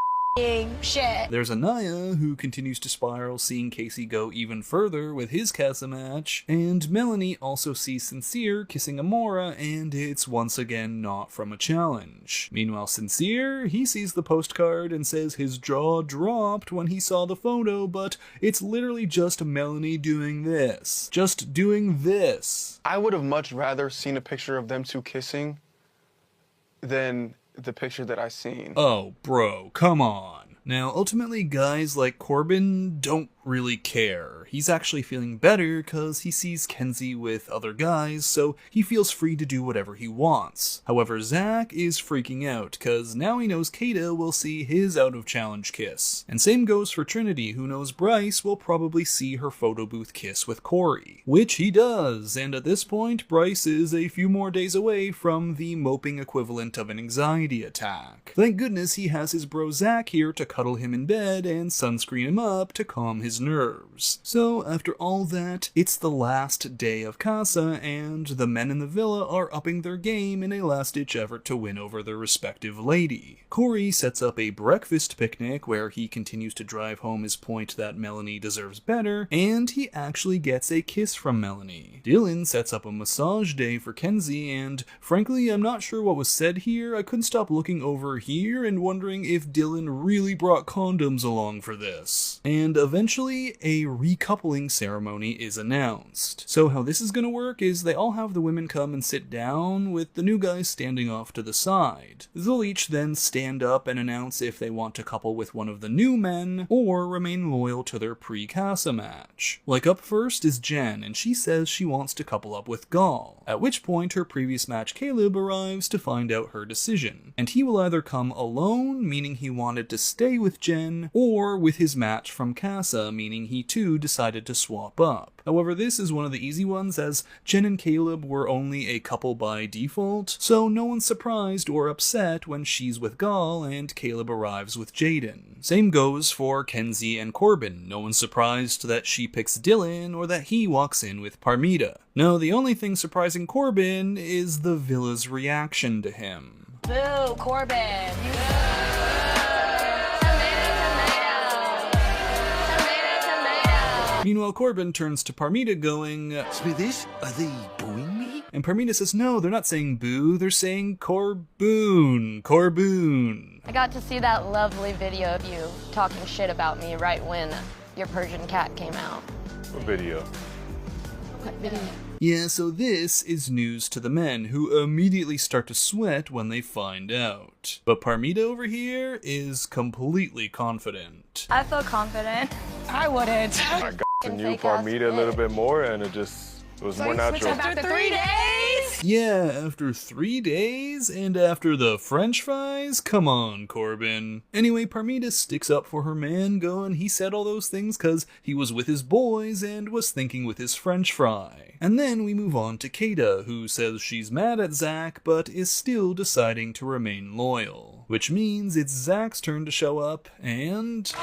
shit. There's Anaya, who continues to spiral, seeing Casey go even further with his Casa match, and Melanie also sees Sincere kissing Amora, and it's once again not from a challenge. Meanwhile, Sincere, he sees the postcard and says his jaw dropped when he saw the photo, but it's literally just Melanie doing this. Just doing this. I would have much rather seen a picture of them two kissing than the picture that I seen. Oh, bro, come on. Now, ultimately, guys like Corbin don't really care. He's actually feeling better because he sees Kenzie with other guys, so he feels free to do whatever he wants. However, Zach is freaking out because now he knows Kata will see his out-of-challenge kiss. And same goes for Trinity, who knows Bryce will probably see her photo booth kiss with Corey. Which he does, and at this point, Bryce is a few more days away from the moping equivalent of an anxiety attack. Thank goodness he has his bro Zach here to cuddle him in bed and sunscreen him up to calm his nerves. So after all that, it's the last day of Casa, and the men in the villa are upping their game in a last-ditch effort to win over their respective lady. Corey sets up a breakfast picnic where he continues to drive home his point that Melanie deserves better, and he actually gets a kiss from Melanie. Dylan sets up a massage day for Kenzie, and frankly, I'm not sure what was said here. I couldn't stop looking over here and wondering if Dylan really brought condoms along for this. And eventually, a recoupling ceremony is announced. So how this is gonna work is they all have the women come and sit down, with the new guys standing off to the side. They'll each then stand up and announce if they want to couple with one of the new men, or remain loyal to their pre-Casa match. Like up first is Jen, and she says she wants to couple up with Gall, at which point her previous match Caleb arrives to find out her decision, and he will either come alone, meaning he wanted to stay with Jen, or with his match from Casa, meaning he too decided to swap up. However, this is one of the easy ones, as Jen and Caleb were only a couple by default, so no one's surprised or upset when she's with Gall and Caleb arrives with Jaden. Same goes for Kenzie and Corbin. No one's surprised that she picks Dylan or that he walks in with Parmita. No, the only thing surprising Corbin is the villa's reaction to him. Boo, Corbin. Meanwhile, Corbin turns to Parmita going, "Smithies, are they booing me?" And Parmita says, no, they're not saying boo, they're saying Corboon. Corboon. I got to see that lovely video of you talking shit about me right when your Persian cat came out. What video? What video? Yeah, so this is news to the men, who immediately start to sweat when they find out. But Parmita over here is completely confident. I feel confident. I wouldn't. I got to know Parmita a little bit more, and it was more natural. After 3 days? Yeah, after 3 days, and after the french fries? Come on, Corbin. Anyway, Parmita sticks up for her man, going he said all those things because he was with his boys and was thinking with his french fry. And then we move on to Kata, who says she's mad at Zach, but is still deciding to remain loyal. Which means it's Zach's turn to show up, and...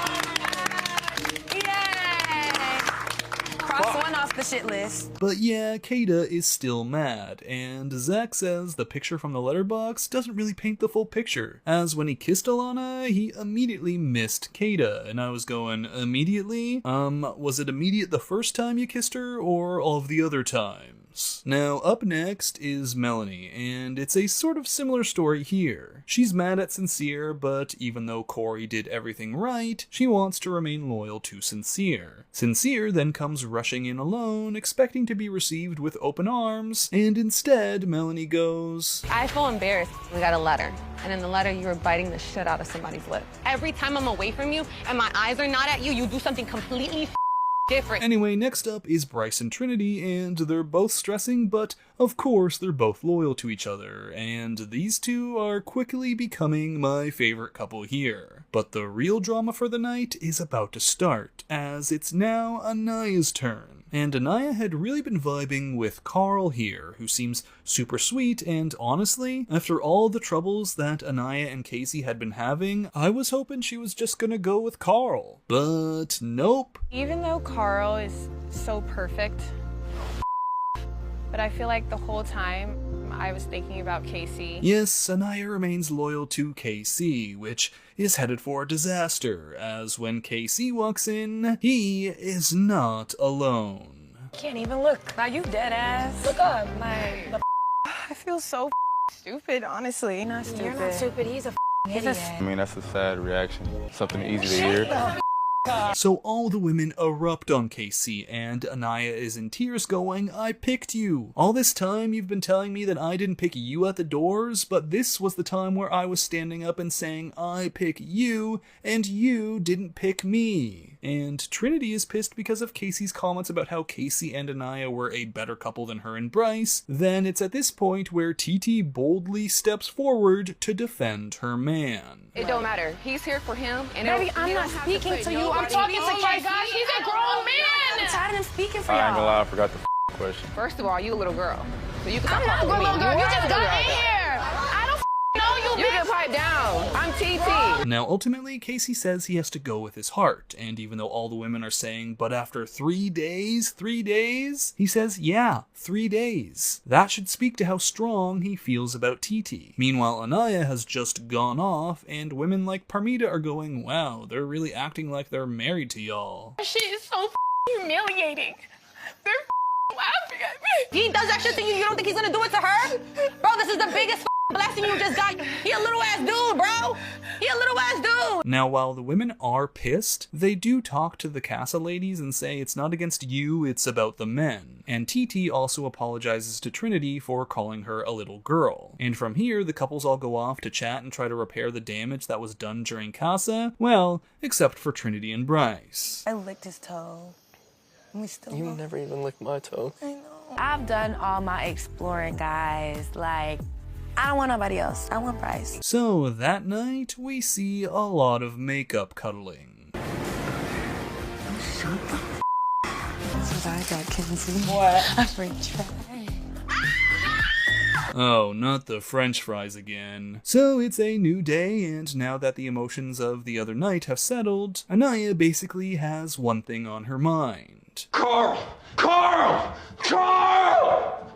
Cross one off the shit list. But yeah, Kata is still mad, and Zach says the picture from the letterbox doesn't really paint the full picture, as when he kissed Alana, he immediately missed Kata, and I was going, immediately? Was it immediate the first time you kissed her, or all of the other times? Now, up next is Melanie, and it's a sort of similar story here. She's mad at Sincere, but even though Corey did everything right, she wants to remain loyal to Sincere. Sincere then comes rushing in alone, expecting to be received with open arms, and instead, Melanie goes, I feel embarrassed. We got a letter, and in the letter you were biting the shit out of somebody's lip. Every time I'm away from you and my eyes are not at you, you do something completely different. Anyway, next up is Bryce and Trinity, and they're both stressing, but of course they're both loyal to each other, and these two are quickly becoming my favorite couple here. But the real drama for the night is about to start, as it's now Anaya's turn. And Anaya had really been vibing with Carl here, who seems super sweet, and honestly, after all the troubles that Anaya and Casey had been having, I was hoping she was just gonna go with Carl. But nope. Even though Carl is so perfect, but I feel like the whole time I was thinking about Casey. Yes, Anaya remains loyal to KC, which is headed for a disaster, as when KC walks in, he is not alone. Can't even look. Now you dead ass. Look up, like. I feel so stupid, honestly. You're not stupid. You're not stupid. He's a idiot. I mean, that's a sad reaction. Something easy to hear. So all the women erupt on KC, and Anaya is in tears going, "I picked you. All this time you've been telling me that I didn't pick you at the doors, but this was the time where I was standing up and saying, I pick you, and you didn't pick me." And Trinity is pissed because of Casey's comments about how Casey and Anaya were a better couple than her and Bryce. Then it's at this point where TT boldly steps forward to defend her man. It don't matter. He's here for him. And baby, I'm not speaking to you. I'm talking to Oh my gosh, he's a grown man. I'm tired of him speaking for y'all. I ain't gonna lie, I forgot the question. First of all, you a little girl. So you can I'm not a little girl. You just got in here. I don't know you, You can pipe down. I'm TT. Now, ultimately, Casey says he has to go with his heart, and even though all the women are saying, but after 3 days, he says, yeah, 3 days. That should speak to how strong he feels about TT. Meanwhile, Anaya has just gone off, and women like Parmita are going, wow, they're really acting like they're married to y'all. Shit is so humiliating. They're laughing at me. He does that shit to you, you don't think he's gonna do it to her? Bro, this is the biggest blessing you just got. He a little ass dude, bro. He a little ass dude. Now, while the women are pissed, they do talk to the Casa ladies and say it's not against you, it's about the men. And TT also apologizes to Trinity for calling her a little girl. And from here, the couples all go off to chat and try to repair the damage that was done during Casa, well, except for Trinity and Bryce. I licked his toe. We still You never even licked my toe. I know. I've done all my exploring, guys. Like, I don't want nobody else. I want Bryce. So that night, we see a lot of makeup cuddling. Shut the That's what I got, Kenzie. What? A French fry. Oh, not the French fries again. So it's a new day, and now that the emotions of the other night have settled, Anaya basically has one thing on her mind. Carl! Carl! Carl!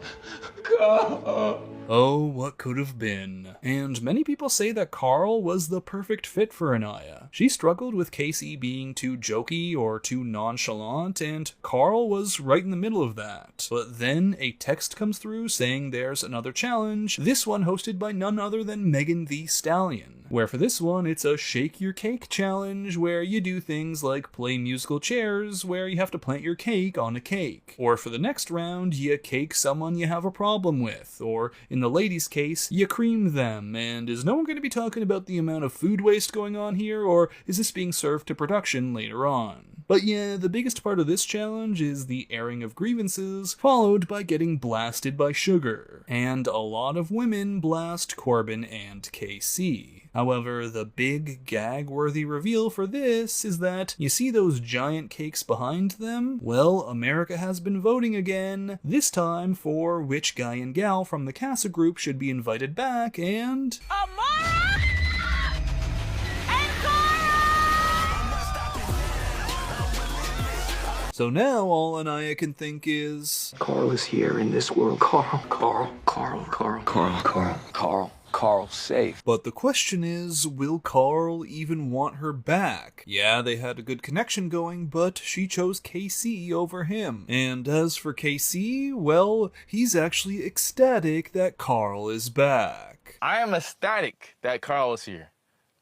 Carl! Oh, what could have been. And many people say that Carl was the perfect fit for Anaya. She struggled with Casey being too jokey or too nonchalant, and Carl was right in the middle of that. But then a text comes through saying there's another challenge, this one hosted by none other than Megan Thee Stallion. Where for this one, it's a shake your cake challenge where you do things like play musical chairs where you have to plant your cake on a cake. Or for the next round, you cake someone you have a problem with. Or in the ladies' case, you cream them. And is no one going to be talking about the amount of food waste going on here, or is this being served to production later on? But yeah, the biggest part of this challenge is the airing of grievances, followed by getting blasted by sugar. And a lot of women blast Corbin and KC. However, the big gag-worthy reveal for this is that, you see those giant cakes behind them? Well, America has been voting again, this time for which guy and gal from the Casa group should be invited back, and... Amor! So now all Anaya can think is... Carl is here in this world. Carl's safe. But the question is, will Carl even want her back? Yeah, they had a good connection going, but she chose KC over him. And as for KC, well, he's actually ecstatic that Carl is back. I am ecstatic that Carl is here.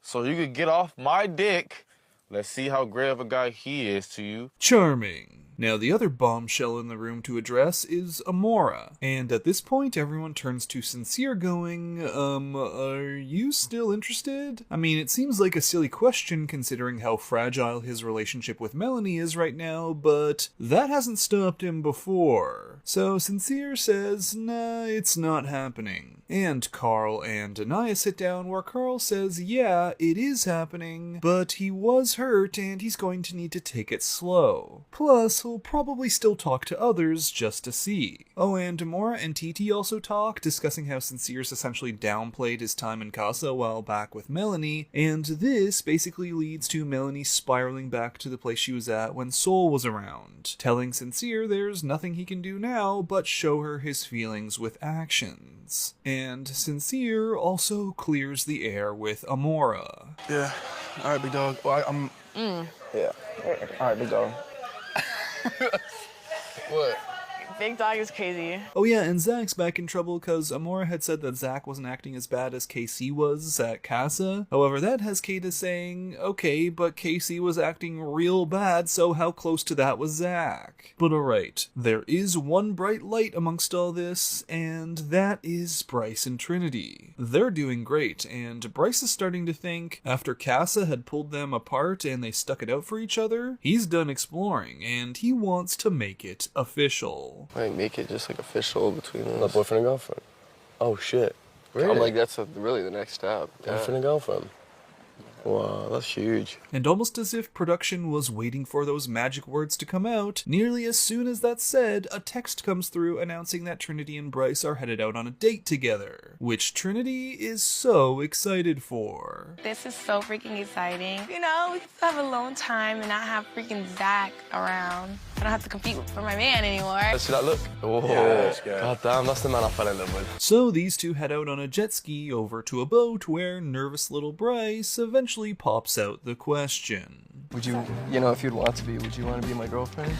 So you could get off my dick. Let's see how great of a guy he is to you. Charming. Now, the other bombshell in the room to address is Amora. And at this point, everyone turns to Sincere going, are you still interested? I mean, it seems like a silly question considering how fragile his relationship with Melanie is right now, but that hasn't stopped him before. So Sincere says, nah, it's not happening. And Carl and Anaya sit down where Carl says, yeah, it is happening, but he was hurt and he's going to need to take it slow. Plus, he'll probably still talk to others just to see. Oh, and Amora and TT also talk, discussing how Sincere's essentially downplayed his time in Casa while back with Melanie, and this basically leads to Melanie spiraling back to the place she was at when Soul was around, telling Sincere there's nothing he can do now but show her his feelings with actions. moments. And Sincere also clears the air with Amora. Yeah. All right, big dog. Well, I'm... Yeah. All right, big dog. What? Big dog is crazy. Oh yeah, and Zach's back in trouble because Amora had said that Zach wasn't acting as bad as KC was at Casa. However, that has Kata saying, okay, but KC was acting real bad, so how close to that was Zach? But alright, there is one bright light amongst all this, and that is Bryce and Trinity. They're doing great, and Bryce is starting to think, after Casa had pulled them apart and they stuck it out for each other, he's done exploring, and he wants to make it official. Like, make it just like official between us. Like boyfriend and girlfriend. Oh shit. Really? I'm like, that's really the next step. Boyfriend and girlfriend. Wow, that's huge. And almost as if production was waiting for those magic words to come out, nearly as soon as that's said, a text comes through announcing that Trinity and Bryce are headed out on a date together, which Trinity is so excited for. This is so freaking exciting. You know, we can have alone time and not have freaking Zach around. I don't have to compete for my man anymore. See that look? Oh, yeah, god damn, that's the man I fell in love with. So these two head out on a jet ski over to a boat where nervous little Bryce eventually pops out the question. Would you, you know, if you'd want to be, would you want to be my girlfriend?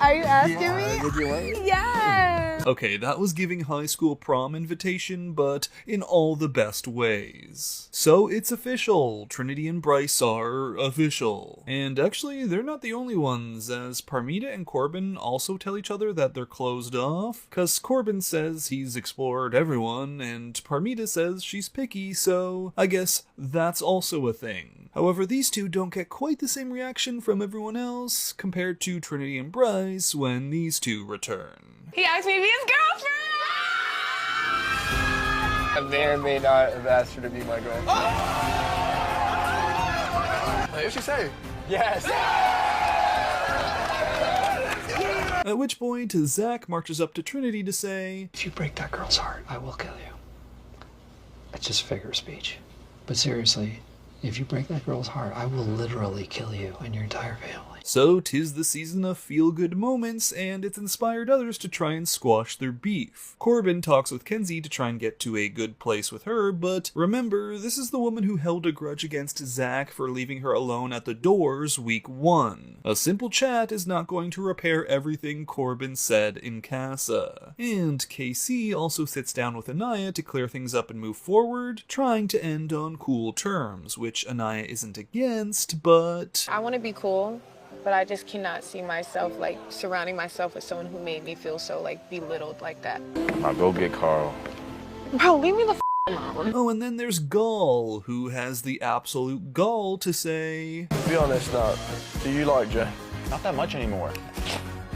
Are you asking me? Would you want? Yes! Okay, that was giving high school prom invitation, but in all the best ways. So it's official. Trinity and Bryce are official. And actually, they're not the only ones, as Parmita and Corbin also tell each other that they're closed off, cause Corbin says he's explored everyone, and Parmita says she's picky, so I guess that's also a thing. However, these two don't get quite the same reaction from everyone else compared to Trinity and Bryce when these two return. He asked me to be his girlfriend! I may or may not have asked her to be my girlfriend. What'd she say? Yes! At which point, Zach marches up to Trinity to say, if you break that girl's heart, I will kill you. It's just a figure of speech. But seriously, if you break that girl's heart, I will literally kill you and your entire family. So 'tis the season of feel-good moments, and it's inspired others to try and squash their beef. Corbin talks with Kenzie to try and get to a good place with her, but remember, this is the woman who held a grudge against Zach for leaving her alone at the doors week 1. A simple chat is not going to repair everything Corbin said in Casa. And KC also sits down with Anaya to clear things up and move forward, trying to end on cool terms, which Anaya isn't against, but... I want to be cool, but I just cannot see myself like surrounding myself with someone who made me feel so like belittled like that. I'll go get Carl. Bro, leave me the alone. Oh, and then there's Gall, who has the absolute gall to say... Be honest now, do you like Jay? Not that much anymore.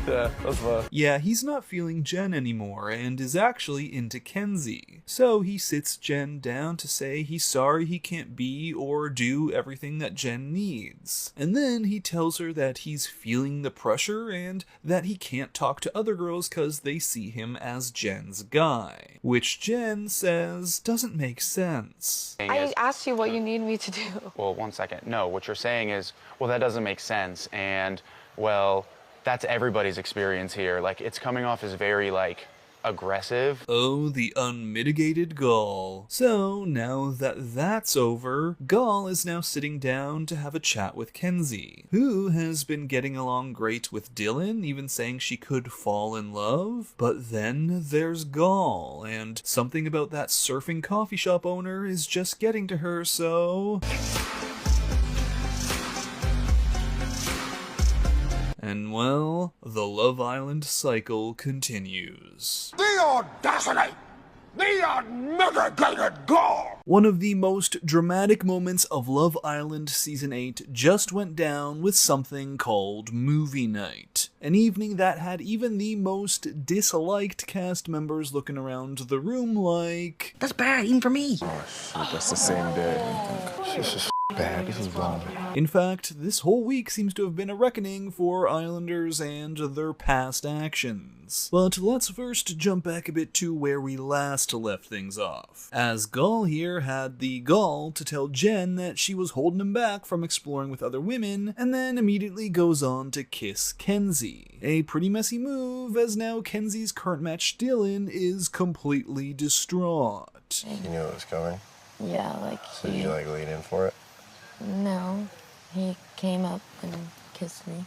Yeah, that's fair. Yeah, he's not feeling Jen anymore and is actually into Kenzie. So he sits Jen down to say he's sorry he can't be or do everything that Jen needs. And then he tells her that he's feeling the pressure and that he can't talk to other girls because they see him as Jen's guy. Which Jen says doesn't make sense. I asked you what you need me to do. Well, 1 second. No, what you're saying is, well, that doesn't make sense. And, well... that's everybody's experience here. Like, it's coming off as very, like, aggressive. Oh, the unmitigated Gall. So, now that that's over, Gall is now sitting down to have a chat with Kenzie, who has been getting along great with Dylan, even saying she could fall in love. But then there's Gall, and something about that surfing coffee shop owner is just getting to her, so... And well, the Love Island cycle continues. The audacity! The unmitigated gall! One of the most dramatic moments of Love Island Season 8 just went down with something called Movie Night. An evening that had even the most disliked cast members looking around the room like... That's bad, even for me. Oh shit, that's the same day. She's just bad. This is wrong. In fact, this whole week seems to have been a reckoning for Islanders and their past actions. But let's first jump back a bit to where we last left things off, as Gall here had the gall to tell Jen that she was holding him back from exploring with other women, and then immediately goes on to kiss Kenzie. A pretty messy move, as now Kenzie's current match Dylan is completely distraught. You knew it was coming? Yeah, like So did you like lean in for it? No, he came up and kissed me.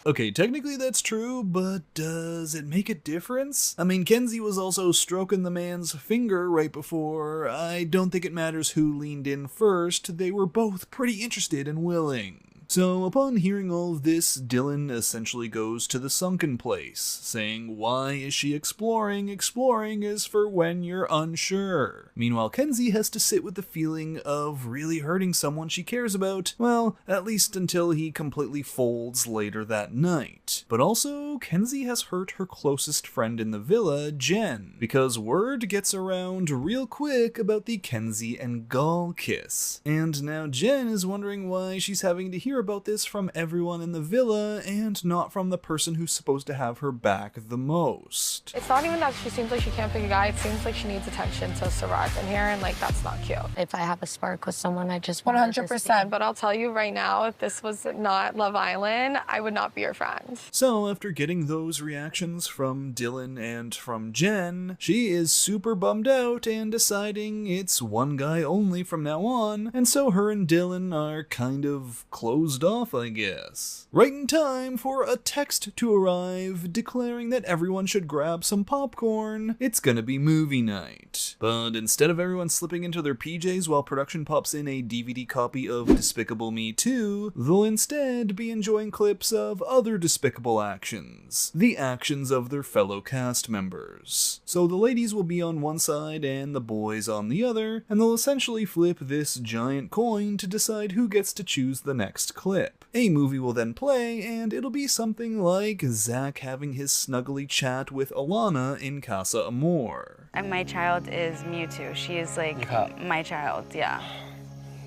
Okay, technically that's true, but does it make a difference? I mean, Kenzie was also stroking the man's finger right before. I don't think it matters who leaned in first. They were both pretty interested and willing. So upon hearing all of this, Dylan essentially goes to the sunken place, saying, why is she exploring? Exploring is for when you're unsure. Meanwhile, Kenzie has to sit with the feeling of really hurting someone she cares about, well, at least until he completely folds later that night. But also, Kenzie has hurt her closest friend in the villa, Jen, because word gets around real quick about the Kenzie and Gall kiss. And now Jen is wondering why she's having to hear about this from everyone in the villa and not from the person who's supposed to have her back the most. It's not even that she seems like she can't pick a guy. It seems like she needs attention to survive in here, and like that's not cute. If I have a spark with someone, I just 100%. But I'll tell you right now, if this was not Love Island, I would not be your friend. So after getting those reactions from Dylan and from Jen, she is super bummed out and deciding it's one guy only from now on, and so her and Dylan are kind of closed off, I guess. Right in time for a text to arrive declaring that everyone should grab some popcorn. It's gonna be movie night. But instead of everyone slipping into their PJs while production pops in a DVD copy of Despicable Me 2, they'll instead be enjoying clips of other despicable actions, the actions of their fellow cast members. So the ladies will be on one side and the boys on the other, and they'll essentially flip this giant coin to decide who gets to choose the next clip. A movie will then play, and it'll be something like Zach having his snuggly chat with Alana in Casa Amor. And my child is Mewtwo. She is like my child, yeah.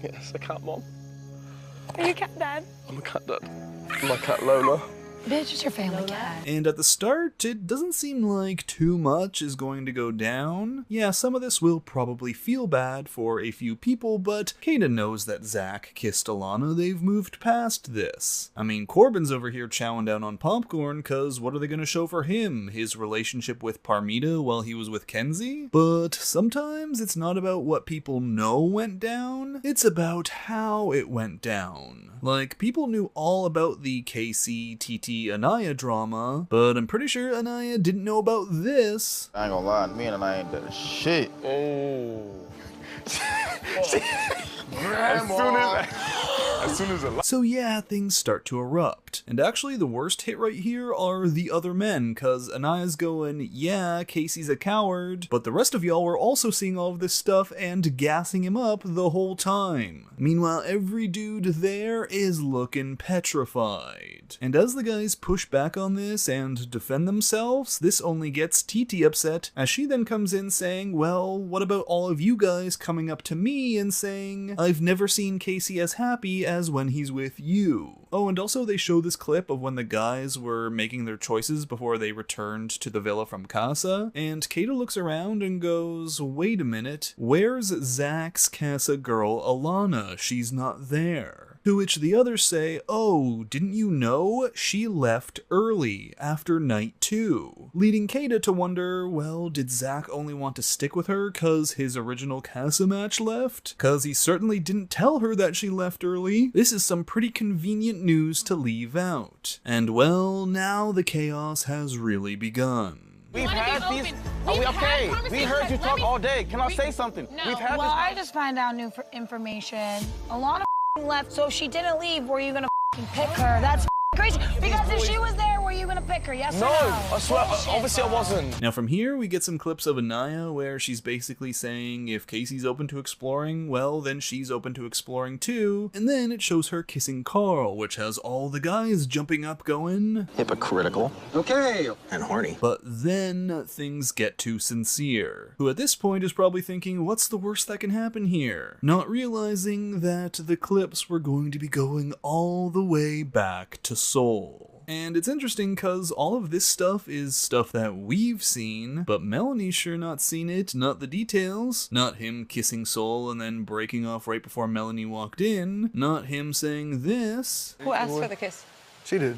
Yes, a cat mom. Are you a cat dad? I'm a cat dad. My cat Lola. Bitch, it's your family cat. And at the start, it doesn't seem like too much is going to go down. Yeah, some of this will probably feel bad for a few people, but Kata knows that Zach kissed Alana. They've moved past this. I mean, Corbin's over here chowing down on popcorn, cause what are they gonna show for him? His relationship with Parmita while he was with Kenzie? But sometimes it's not about what people know went down, it's about how it went down. Like, people knew all about the Casey, TT, Anaya drama, but I'm pretty sure Anaya didn't know about this. I ain't gonna lie, me and Anaya ain't done shit. Oh. As soon as So yeah, things start to erupt. And actually the worst hit right here are the other men, cause Anaya's going, yeah, Casey's a coward, but the rest of y'all were also seeing all of this stuff and gassing him up the whole time. Meanwhile, every dude there is looking petrified. And as the guys push back on this and defend themselves, this only gets TT upset, as she then comes in saying, well, what about all of you guys coming up to me and saying, I've never seen Casey as happy as when he's with you. Oh, and also they show this clip of when the guys were making their choices before they returned to the villa from Casa, and Kata looks around and goes, wait a minute, where's Zach's Casa girl Alana? She's not there. To which the others say, oh, didn't you know? She left early, after night 2. Leading Kata to wonder, well, did Zach only want to stick with her cause his original Casa match left? Cause he certainly didn't tell her that she left early. This is some pretty convenient news to leave out. And well, now the chaos has really begun. We've had these. Are we okay? We heard you talk all day. Can I say something? No. We've had well, this. I just found out new information. Alana left, so she didn't leave. Were you gonna pick her? That's crazy. Because if she was there, were you gonna pick her? Yes No, or no? I swear, Bullshit, obviously I bro. wasn't. Now from here, we get some clips of Anaya where she's basically saying if Casey's open to exploring, well, then she's open to exploring too. And then it shows her kissing Carl, which has all the guys jumping up going, hypocritical. Okay. And horny. But then things get to Sincere, who at this point is probably thinking, what's the worst that can happen here? Not realizing that the clips were going to be going all the way back to Seoul. And it's interesting because all of this stuff is stuff that we've seen, but Melanie's sure not seen it, not the details. Not him kissing Sol and then breaking off right before Melanie walked in. Not him saying this. Who asked for the kiss? She did.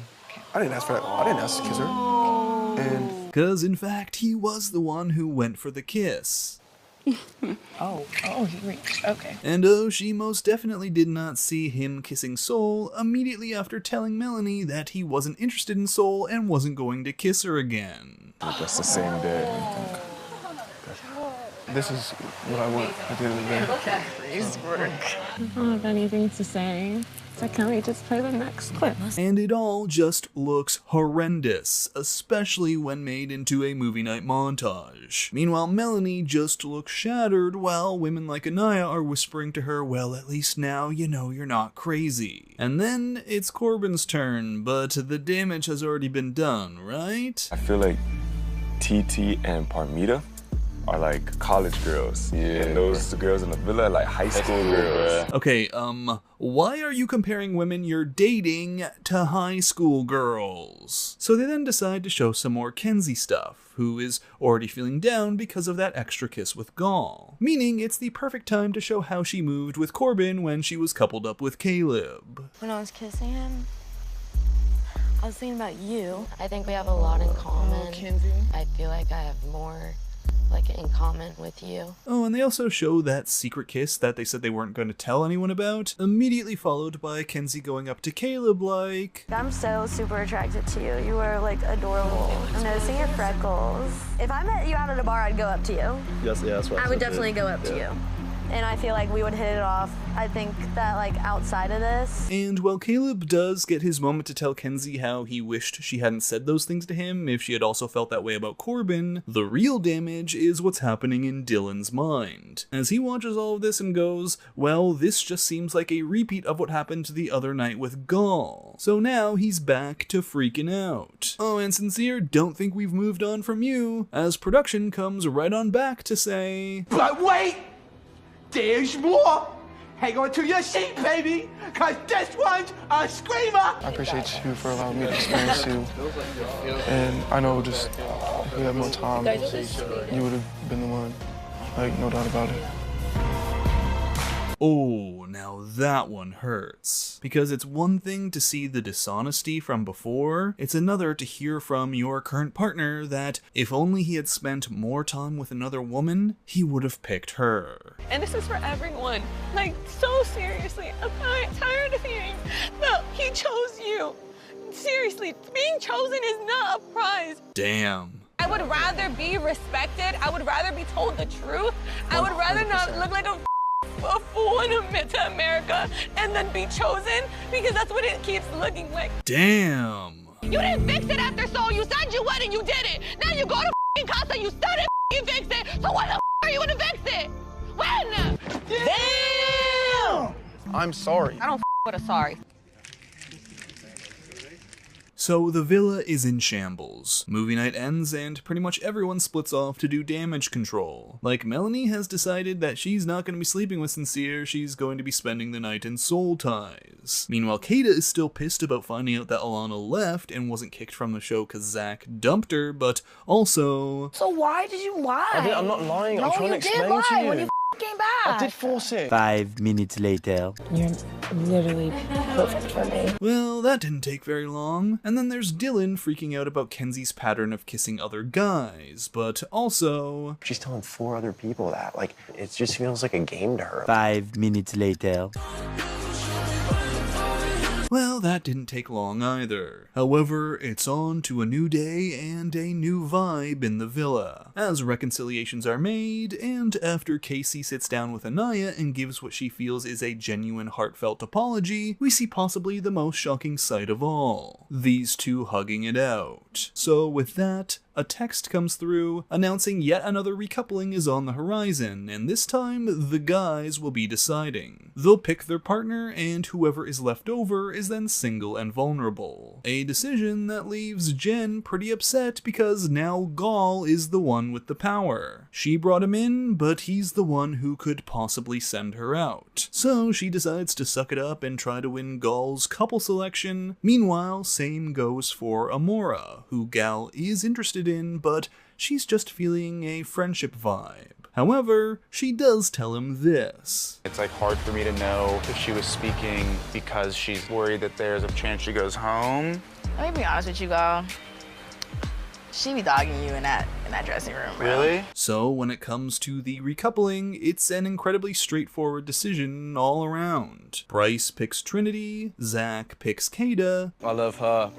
I didn't ask for that. I didn't ask to kiss her. And because in fact, he was the one who went for the kiss. Okay. And she most definitely did not see him kissing Sol immediately after telling Melanie that he wasn't interested in Sol and wasn't going to kiss her again. That's the same day. this is what I want at the end of the day. Please work. I don't have anything to say. So can we just play the next clip? And it all just looks horrendous, especially when made into a movie night montage. Meanwhile, Melanie just looks shattered while women like Anaya are whispering to her, well, at least now you know you're not crazy. And then it's Corbin's turn, but the damage has already been done, right? I feel like TT and Parmita are like college girls. Yeah. And those girls in the villa are like high school girls. Okay, why are you comparing women you're dating to high school girls? So they then decide to show some more Kenzie stuff, who is already feeling down because of that extra kiss with Gall. Meaning it's the perfect time to show how she moved with Corbin when she was coupled up with Caleb. When I was kissing him, I was thinking about you. I think we have a lot in common. Kenzie. I feel like I have more in common with you. Oh, and they also show that secret kiss that they said they weren't going to tell anyone about, immediately followed by Kenzie going up to Caleb like, I'm so super attracted to you. You are like adorable. I'm noticing your freckles. If I met you out at a bar, I'd go up to you. Yes, yeah, that's what I would definitely go up to you. And I feel like we would hit it off. I think that outside of this. And while Caleb does get his moment to tell Kenzie how he wished she hadn't said those things to him if she had also felt that way about Corbin, the real damage is what's happening in Dylan's mind. As he watches all of this and goes, well, this just seems like a repeat of what happened the other night with Gall. So now he's back to freaking out. Oh, and Sincere, don't think we've moved on from you, as production comes right on back to say, but wait! There's more! Hang on to your seat, baby, cause this one's a screamer! I appreciate you for allowing me to experience you. And I know just if we had more time, you would have been the one. No doubt about it. Oh, now that one hurts. Because it's one thing to see the dishonesty from before, it's another to hear from your current partner that if only he had spent more time with another woman, he would have picked her. And this is for everyone. So seriously, I'm tired of hearing that he chose you. Seriously, being chosen is not a prize. Damn. I would rather be respected. I would rather be told the truth. I would rather not look like a fool and admit to America and then be chosen, because that's what it keeps looking like. Damn. You didn't fix it after Soul. You said you would and you did it. Now you go to Casa, you still didn't fix it. So when the are you gonna fix it? When? Damn! I'm sorry. I don't with a sorry. So the villa is in shambles. Movie night ends and pretty much everyone splits off to do damage control. Melanie has decided that she's not going to be sleeping with Sincere, she's going to be spending the night in Soul Ties. Meanwhile, Kada is still pissed about finding out that Alana left and wasn't kicked from the show because Zach dumped her, but also... So why did you lie? I'm not lying, I'm trying to explain to you. to you. When you came back. I did force it. 5 minutes later. You're literally perfect for me. Well, that didn't take very long. And then there's Dylan freaking out about Kenzie's pattern of kissing other guys, but also... She's telling 4 other people that. It just feels like a game to her. 5 minutes later. Well, that didn't take long either. However, it's on to a new day and a new vibe in the villa, as reconciliations are made, and after Casey sits down with Anaya and gives what she feels is a genuine heartfelt apology, we see possibly the most shocking sight of all, these two hugging it out. So with that, a text comes through announcing yet another recoupling is on the horizon, and this time the guys will be deciding. They'll pick their partner, and whoever is left over is then single and vulnerable. A decision that leaves Jen pretty upset because now Gaul is the one with the power. She brought him in, but he's the one who could possibly send her out. So she decides to suck it up and try to win Gaul's couple selection. Meanwhile, same goes for Amora, who Gal is interested in, but she's just feeling a friendship vibe. However, she does tell him this. It's like hard for me to know if she was speaking because she's worried that there's a chance she goes home. Let me be honest with you, girl. She be dogging you in that dressing room, bro. Really? So when it comes to the recoupling, it's an incredibly straightforward decision all around. Bryce picks Trinity, Zach picks Casa. I love her.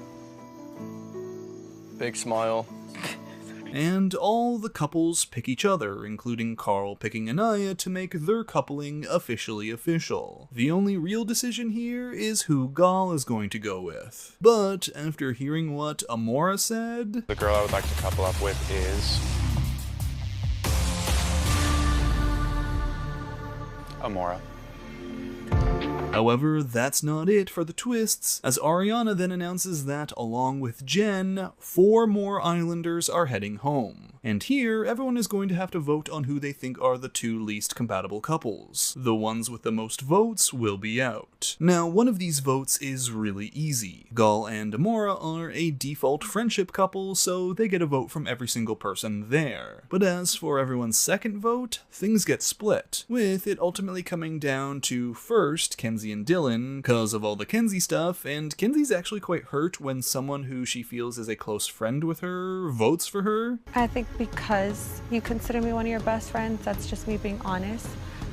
Big smile. And all the couples pick each other, including Carl picking Anaya to make their coupling officially official. The only real decision here is who Gaul is going to go with. But after hearing what Amora said, the girl I would like to couple up with is Amora. However, that's not it for the twists, as Ariana then announces that, along with Jen, 4 more Islanders are heading home. And here, everyone is going to have to vote on who they think are the 2 least compatible couples. The ones with the most votes will be out. Now, one of these votes is really easy. Gaul and Amora are a default friendship couple, so they get a vote from every single person there. But as for everyone's second vote, things get split, with it ultimately coming down to first Kenzie and Dylan, cause of all the Kenzie stuff, and Kenzie's actually quite hurt when someone who she feels is a close friend with her votes for her. I think because you consider me one of your best friends, that's just me being honest.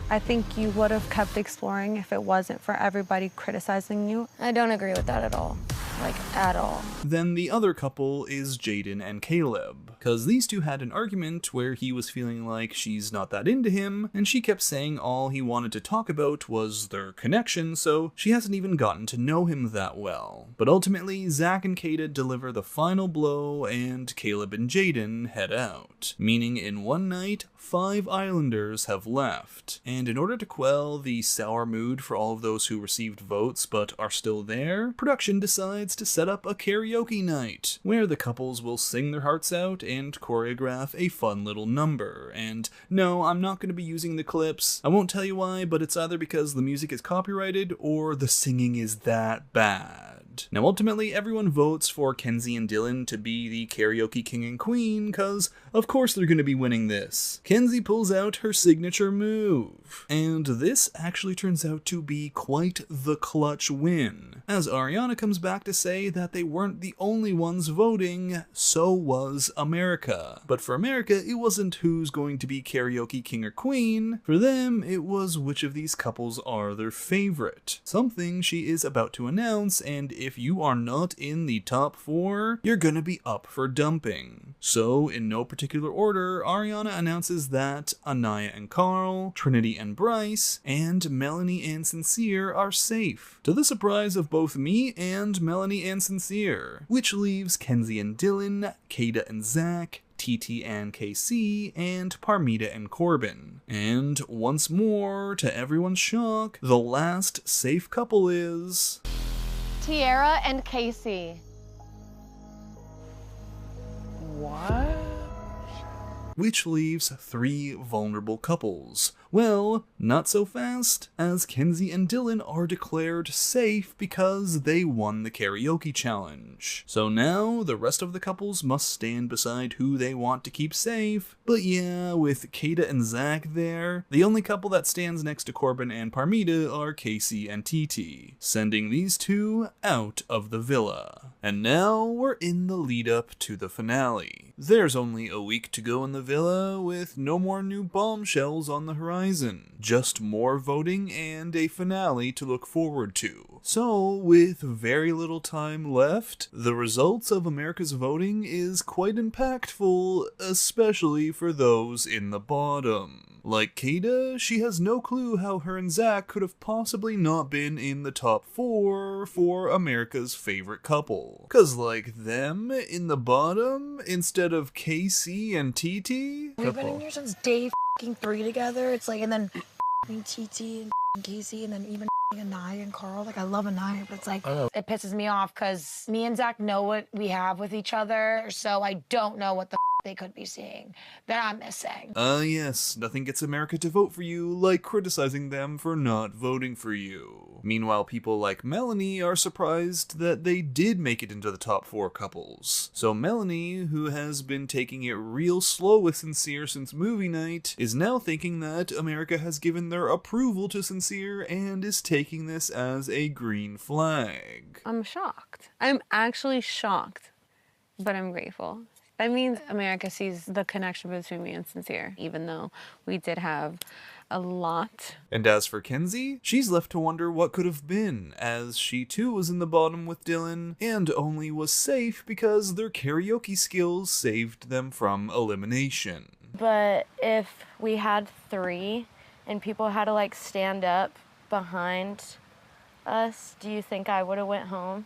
I think you would have kept exploring if it wasn't for everybody criticizing you. I don't agree with that at all. Like, at all. Then the other couple is Jaden and Caleb, cause these two had an argument where he was feeling like she's not that into him, and she kept saying all he wanted to talk about was their connection, so she hasn't even gotten to know him that well. But ultimately, Zach and Kata deliver the final blow, and Caleb and Jaden head out. Meaning in one night, 5 Islanders have left. And in order to quell the sour mood for all of those who received votes but are still there, production decides to set up a karaoke night, where the couples will sing their hearts out and choreograph a fun little number. And no, I'm not going to be using the clips. I won't tell you why, but it's either because the music is copyrighted or the singing is that bad. Now ultimately everyone votes for Kenzie and Dylan to be the karaoke king and queen, cause of course they're going to be winning this. Kenzie pulls out her signature move, and this actually turns out to be quite the clutch win, as Ariana comes back to say that they weren't the only ones voting, so was America. But for America, it wasn't who's going to be karaoke king or queen. For them, it was which of these couples are their favorite, something she is about to announce, and if you are not in the top 4, you're gonna be up for dumping. So, in no particular order, Ariana announces that Anaya and Carl, Trinity and Bryce, and Melanie and Sincere are safe, to the surprise of both me and Melanie and Sincere, which leaves Kenzie and Dylan, Kata and Zach, TT and KC, and Parmita and Corbin. And once more, to everyone's shock, the last safe couple is Tiara and Casey. What? Which leaves 3 vulnerable couples. Well, not so fast, as Kenzie and Dylan are declared safe because they won the karaoke challenge. So now, the rest of the couples must stand beside who they want to keep safe. But yeah, with Kata and Zach there, the only couple that stands next to Corbin and Parmita are Casey and TT, sending these 2 out of the villa. And now, we're in the lead up to the finale. There's only a week to go in the villa with no more new bombshells on the horizon, just more voting and a finale to look forward to. So, with very little time left, the results of America's voting is quite impactful, especially for those in the bottom. Like Casa, she has no clue how her and Zach could have possibly not been in the top 4 for America's favorite couple. Cause like them in the bottom, instead of Casey and TT? We've been in here since day 3 together. It's like, and then TT and Casey, and then even Anaya and Carl. Like, I love Anaya, but it's like, it pisses me off because me and Zach know what we have with each other, so I don't know what the they could be seeing that I'm missing. Yes, nothing gets America to vote for you like criticizing them for not voting for you. Meanwhile, people like Melanie are surprised that they did make it into the top 4 couples. So Melanie, who has been taking it real slow with Sincere since movie night, is now thinking that America has given their approval to Sincere and is taking this as a green flag. I'm shocked. I'm actually shocked, but I'm grateful. That means America sees the connection between me and Sincere, even though we did have a lot. And as for Kenzie, she's left to wonder what could have been, as she too was in the bottom with Dylan, and only was safe because their karaoke skills saved them from elimination. But if we had 3 and people had to like stand up behind us, do you think I would have went home?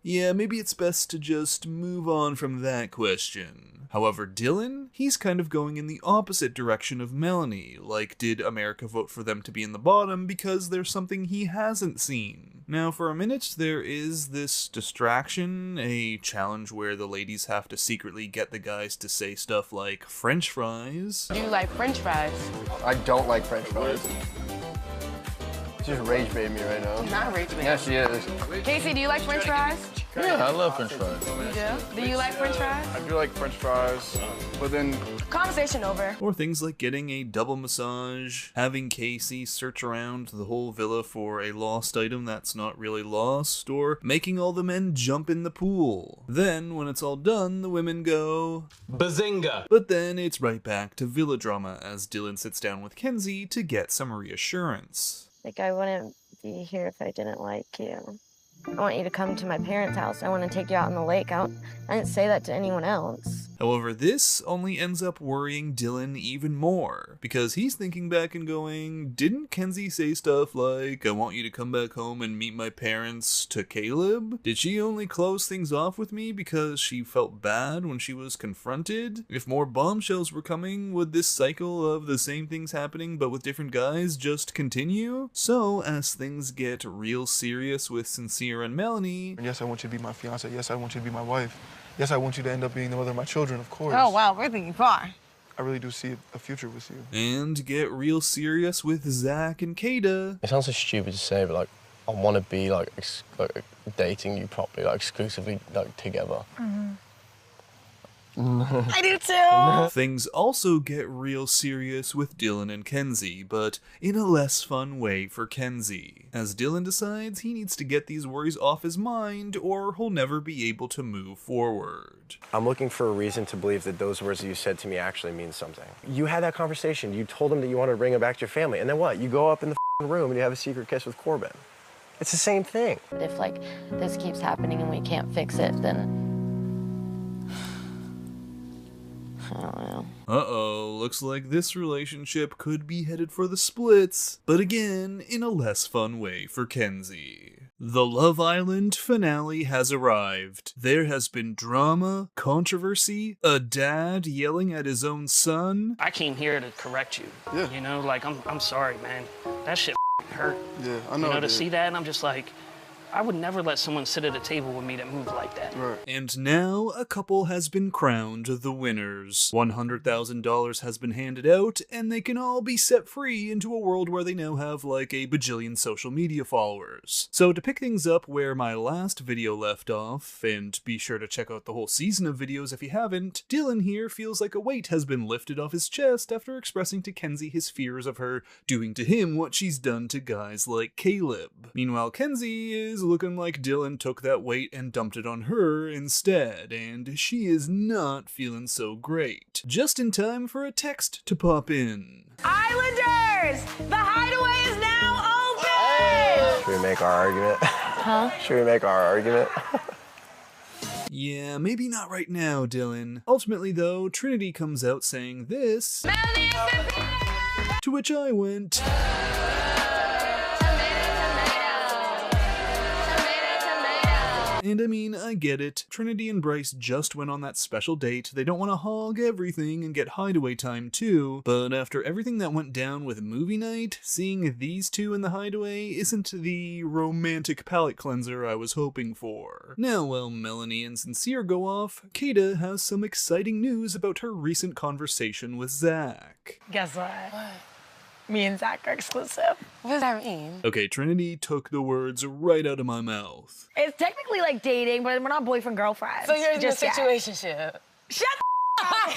Yeah, maybe it's best to just move on from that question. However, Dylan, he's kind of going in the opposite direction of Melanie, like did America vote for them to be in the bottom because there's something he hasn't seen? Now, for a minute, there is this distraction, a challenge where the ladies have to secretly get the guys to say stuff like French fries. Do you like French fries? I don't like French fries. She's rage baiting me right now. She's not rage baiting. Yeah, she is. Casey, do you like French fries? Yeah, I love French fries. You do? Do you like French fries? I do like French fries, but then... Conversation over. Or things like getting a double massage, having Casey search around the whole villa for a lost item that's not really lost, or making all the men jump in the pool. Then, when it's all done, the women go... Bazinga! But then it's right back to villa drama as Dylan sits down with Kenzie to get some reassurance. Like, I wouldn't be here if I didn't like you. I want you to come to my parents' house. I want to take you out on the lake. I didn't say that to anyone else. However, this only ends up worrying Dylan even more, because he's thinking back and going, didn't Kenzie say stuff like, I want you to come back home and meet my parents to Caleb? Did she only close things off with me because she felt bad when she was confronted? If more bombshells were coming, would this cycle of the same things happening but with different guys just continue? So, as things get real serious with Sincere and Melanie... And yes, I want you to be my fiance. Yes, I want you to be my wife. Yes, I want you to end up being the mother of my children, of course. Oh, wow, we're thinking far. I really do see a future with you. And get real serious with Zach and Casa. It sounds so stupid to say, but like, I want to be like dating you properly, like exclusively like together. I do too. Things also get real serious with Dylan and Kenzie, but in a less fun way for Kenzie, as Dylan decides he needs to get these worries off his mind or he'll never be able to move forward. I'm looking for a reason to believe that those words that you said to me actually mean something. You had that conversation. You told him that you wanted to bring him back to your family, and then what? You go up in the room and you have a secret kiss with Corbin. It's the same thing. If, like, this keeps happening and we can't fix it, then... I don't know. Uh-oh, looks like this relationship could be headed for the splits, but again, in a less fun way for Kenzie. The Love Island finale has arrived. There has been drama, controversy, a dad yelling at his own son. I came here to correct you. Yeah. You know, like, I'm sorry, man. That shit hurt. Yeah, I know. You know, to see that, and I'm just like, I would never let someone sit at a table with me that moved like that. Right. And now a couple has been crowned the winners. $100,000 has been handed out, and they can all be set free into a world where they now have like a bajillion social media followers. So to pick things up where my last video left off, and be sure to check out the whole season of videos if you haven't, Dylan here feels like a weight has been lifted off his chest after expressing to Kenzie his fears of her doing to him what she's done to guys like Caleb. Meanwhile, Kenzie is is looking like Dylan took that weight and dumped it on her instead, and she is not feeling so great. Just in time for a text to pop in. Islanders! The hideaway is now open! Should we make our argument? Huh? Should we make our argument? Yeah, maybe not right now, Dylan. Ultimately, though, Trinity comes out saying this, to which I went, and I mean, I get it. Trinity and Bryce just went on that special date. They don't want to hog everything and get hideaway time too, but after everything that went down with movie night, seeing these two in the hideaway isn't the romantic palate cleanser I was hoping for. Now, while Melanie and Sincere go off, Casa has some exciting news about her recent conversation with Zach. Guess what? Me and Zach are exclusive. What does that mean? Okay, Trinity took the words right out of my mouth. It's technically like dating, but we're not boyfriend-girlfriend. So you're in a Just yet. situationship. Shut the up!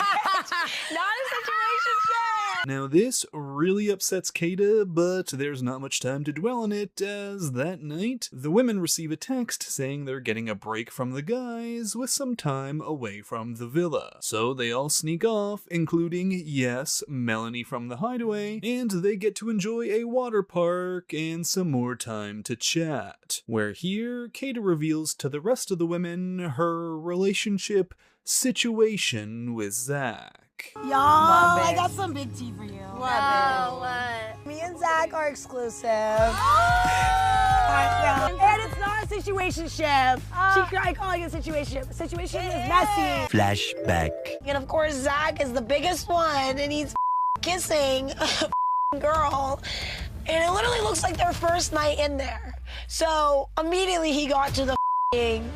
Not a situationship! Now this really upsets Casa, but there's not much time to dwell on it, as that night, the women receive a text saying they're getting a break from the guys with some time away from the villa. So they all sneak off, including, yes, Melanie from the hideaway, and they get to enjoy a water park and some more time to chat. Where here, Casa reveals to the rest of the women her relationship situation with Zach. Y'all, I got some big tea for you. What? Me and Zach are exclusive. And it's not a situationship. She tried calling it a situationship. Situation is messy. Flashback. And of course, Zach is the biggest one, and he's kissing a girl. And it literally looks like their first night in there. So immediately he got to the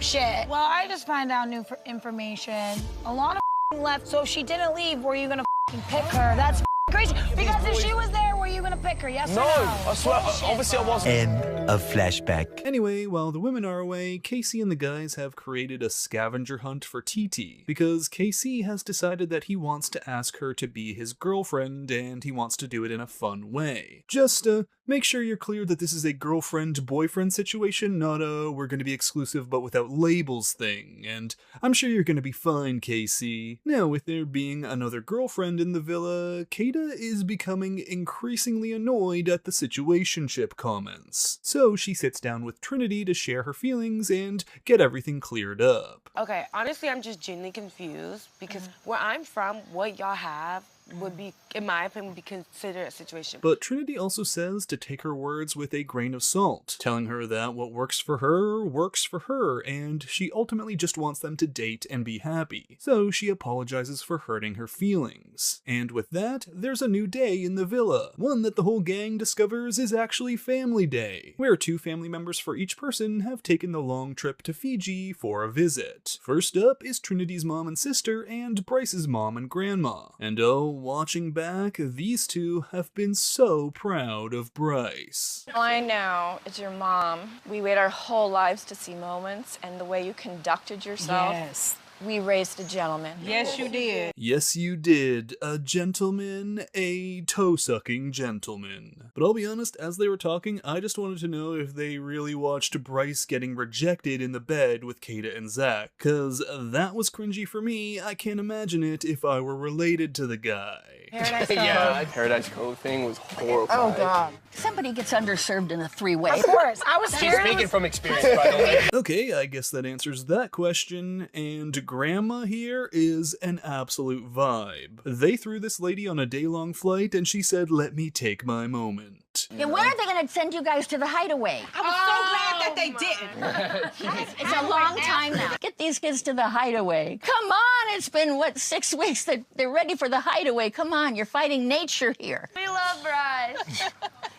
shit. Well, I just find out new information. A lot of left, so if she didn't leave, were you gonna pick her? That's crazy. Because if she was there, were you gonna pick her? Yes or no? I swear, obviously I wasn't. End of flashback. Anyway, while the women are away, Casey and the guys have created a scavenger hunt for TT, because Casey has decided that he wants to ask her to be his girlfriend, and he wants to do it in a fun way. Just, make sure you're clear that this is a girlfriend-boyfriend situation, not a we're gonna be exclusive but without labels thing, and I'm sure you're gonna be fine, Casey. Now, with there being another girlfriend in the villa, Casa is becoming increasingly annoyed at the situationship comments. So she sits down with Trinity to share her feelings and get everything cleared up. Okay, honestly, I'm just genuinely confused because where I'm from, what y'all have would be, in my opinion, would be considered a situation. But Trinity also says to take her words with a grain of salt, telling her that what works for her, and she ultimately just wants them to date and be happy. So she apologizes for hurting her feelings. And with that, there's a new day in the villa, one that the whole gang discovers is actually Family Day, where 2 family members for each person have taken the long trip to Fiji for a visit. First up is Trinity's mom and sister, and Bryce's mom and grandma. And oh, watching back, these two have been so proud of Bryce. All I know is your mom. We wait our whole lives to see moments, and the way you conducted yourself. Yes. We raised a gentleman. Yes, you did. Yes, you did. A gentleman, a toe-sucking gentleman. But I'll be honest, as they were talking, I just wanted to know if they really watched Bryce getting rejected in the bed with Casa and Zach, cause that was cringy for me. I can't imagine it if I were related to the guy. Paradise Cove. Yeah, Paradise Cove thing was horrifying. Oh, God. Somebody gets underserved in a 3-way. Of course. I was She's scared. speaking from experience, by the way. Okay, I guess that answers that question, and Grandma here is an absolute vibe. They threw this lady on a day-long flight, and she said, "Let me take my moment." And when are they going to send you guys to the hideaway? I was so glad that they didn't. It's a long time now. Get these kids to the hideaway. Come on, it's been, 6 weeks that they're ready for the hideaway. Come on, you're fighting nature here. We love Bryce.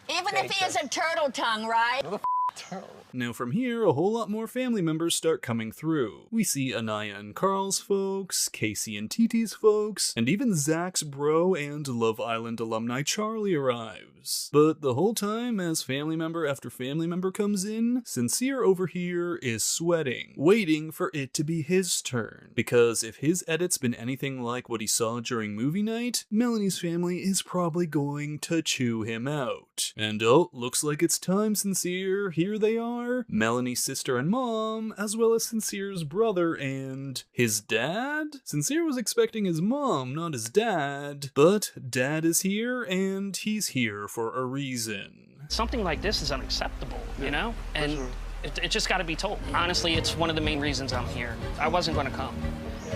Even if he has a turtle tongue, right? Now from here, a whole lot more family members start coming through. We see Anaya and Carl's folks, Casey and TT's folks, and even Zach's bro and Love Island alumni Charlie arrives. But the whole time, as family member after family member comes in, Sincere over here is sweating, waiting for it to be his turn. Because if his edit's been anything like what he saw during movie night, Melanie's family is probably going to chew him out. boot. And oh, looks like it's time, Sincere. Here they are. Melanie's sister and mom, as well as Sincere's brother and his dad? Sincere was expecting his mom, not his dad. But dad is here, and he's here for a reason. Something like this is unacceptable, you know? And it just got to be told. Honestly, it's one of the main reasons I'm here. I wasn't going to come.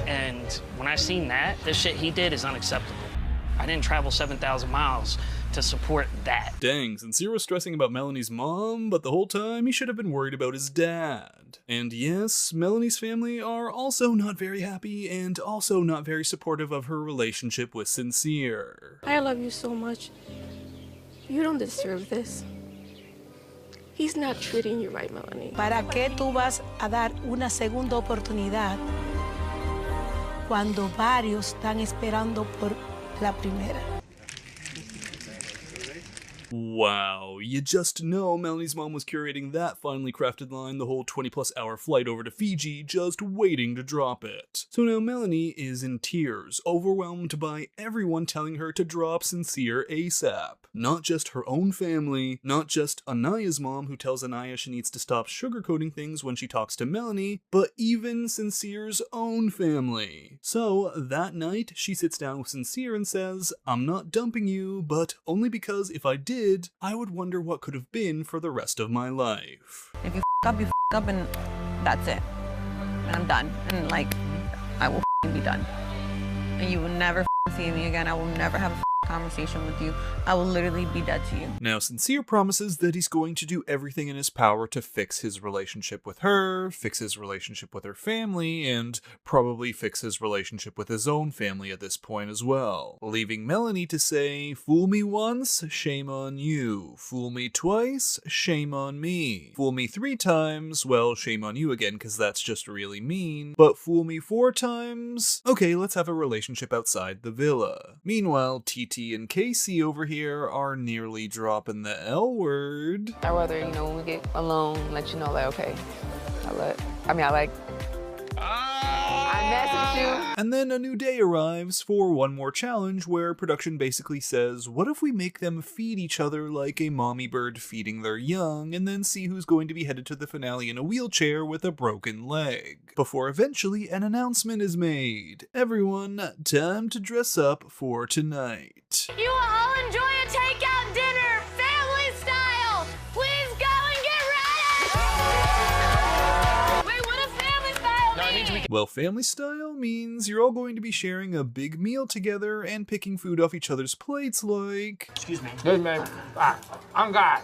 And when I seen that, the shit he did is unacceptable. I didn't travel 7,000 miles to support that. Dang, Sincere was stressing about Melanie's mom, but the whole time he should have been worried about his dad. And yes, Melanie's family are also not very happy and also not very supportive of her relationship with Sincere. I love you so much. You don't deserve this. He's not treating you right, Melanie. ¿Para qué tú vas a dar una segunda oportunidad cuando varios están esperando por la primera? Wow, you just know Melanie's mom was curating that finely crafted line the whole 20+ hour flight over to Fiji, just waiting to drop it. So now Melanie is in tears, overwhelmed by everyone telling her to drop Sincere ASAP. Not just her own family, not just Anaya's mom who tells Anaya she needs to stop sugarcoating things when she talks to Melanie, but even Sincere's own family. So that night, she sits down with Sincere and says, "I'm not dumping you, but only because if I did, I would wonder what could have been for the rest of my life." If you f up, and that's it. And I'm done. And like, I will be done. And you will never see me again. I will never have a conversation with you. I will literally be dead to you. Now, Sincere promises that he's going to do everything in his power to fix his relationship with her, fix his relationship with her family, and probably fix his relationship with his own family at this point as well. Leaving Melanie to say, "Fool me once, shame on you. Fool me twice, shame on me. Fool me 3 times, well, shame on you again, because that's just really mean. But fool me 4 times? Okay, let's have a relationship outside the villa." Meanwhile, TT and Casey over here are nearly dropping the L word. I'd rather, you know, when we get alone, let you know, like, okay, I message you. And then a new day arrives for one more challenge where production basically says, what if we make them feed each other like a mommy bird feeding their young, and then see who's going to be headed to the finale in a wheelchair with a broken leg? Before eventually an announcement is made. Everyone, time to dress up for tonight. You will all enjoy a takeout dinner, family style. Please go and get ready. Wait, what does family style mean? Well, family style means you're all going to be sharing a big meal together and picking food off each other's plates like... Excuse me. Hey, man. I'm God.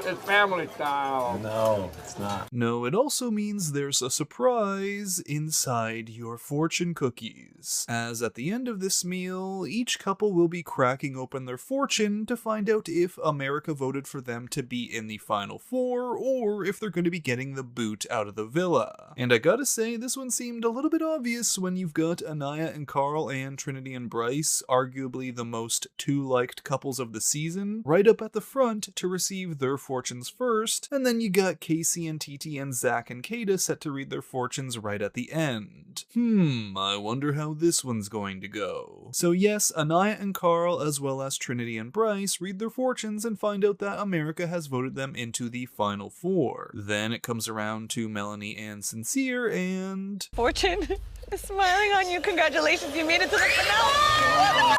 It's family style. No, it's not. No, it also means there's a surprise inside your fortune cookies. As at the end of this meal, each couple will be cracking open their fortune to find out if America voted for them to be in the final 4 or if they're going to be getting the boot out of the villa. And I gotta say, this one seemed a little bit obvious when you've got Anaya and Carl and Trinity and Bryce, arguably the most 2-liked couples of the season, right up at the front to receive their fortunes first, and then you got Casey and TT and Zach and Kada set to read their fortunes right at the end. I wonder how this one's going to go. So yes, Anaya and Carl, as well as Trinity and Bryce, read their fortunes and find out that America has voted them into the final 4. Then it comes around to Melanie and Sincere, and... Fortune is smiling on you. Congratulations, you made it to the finale.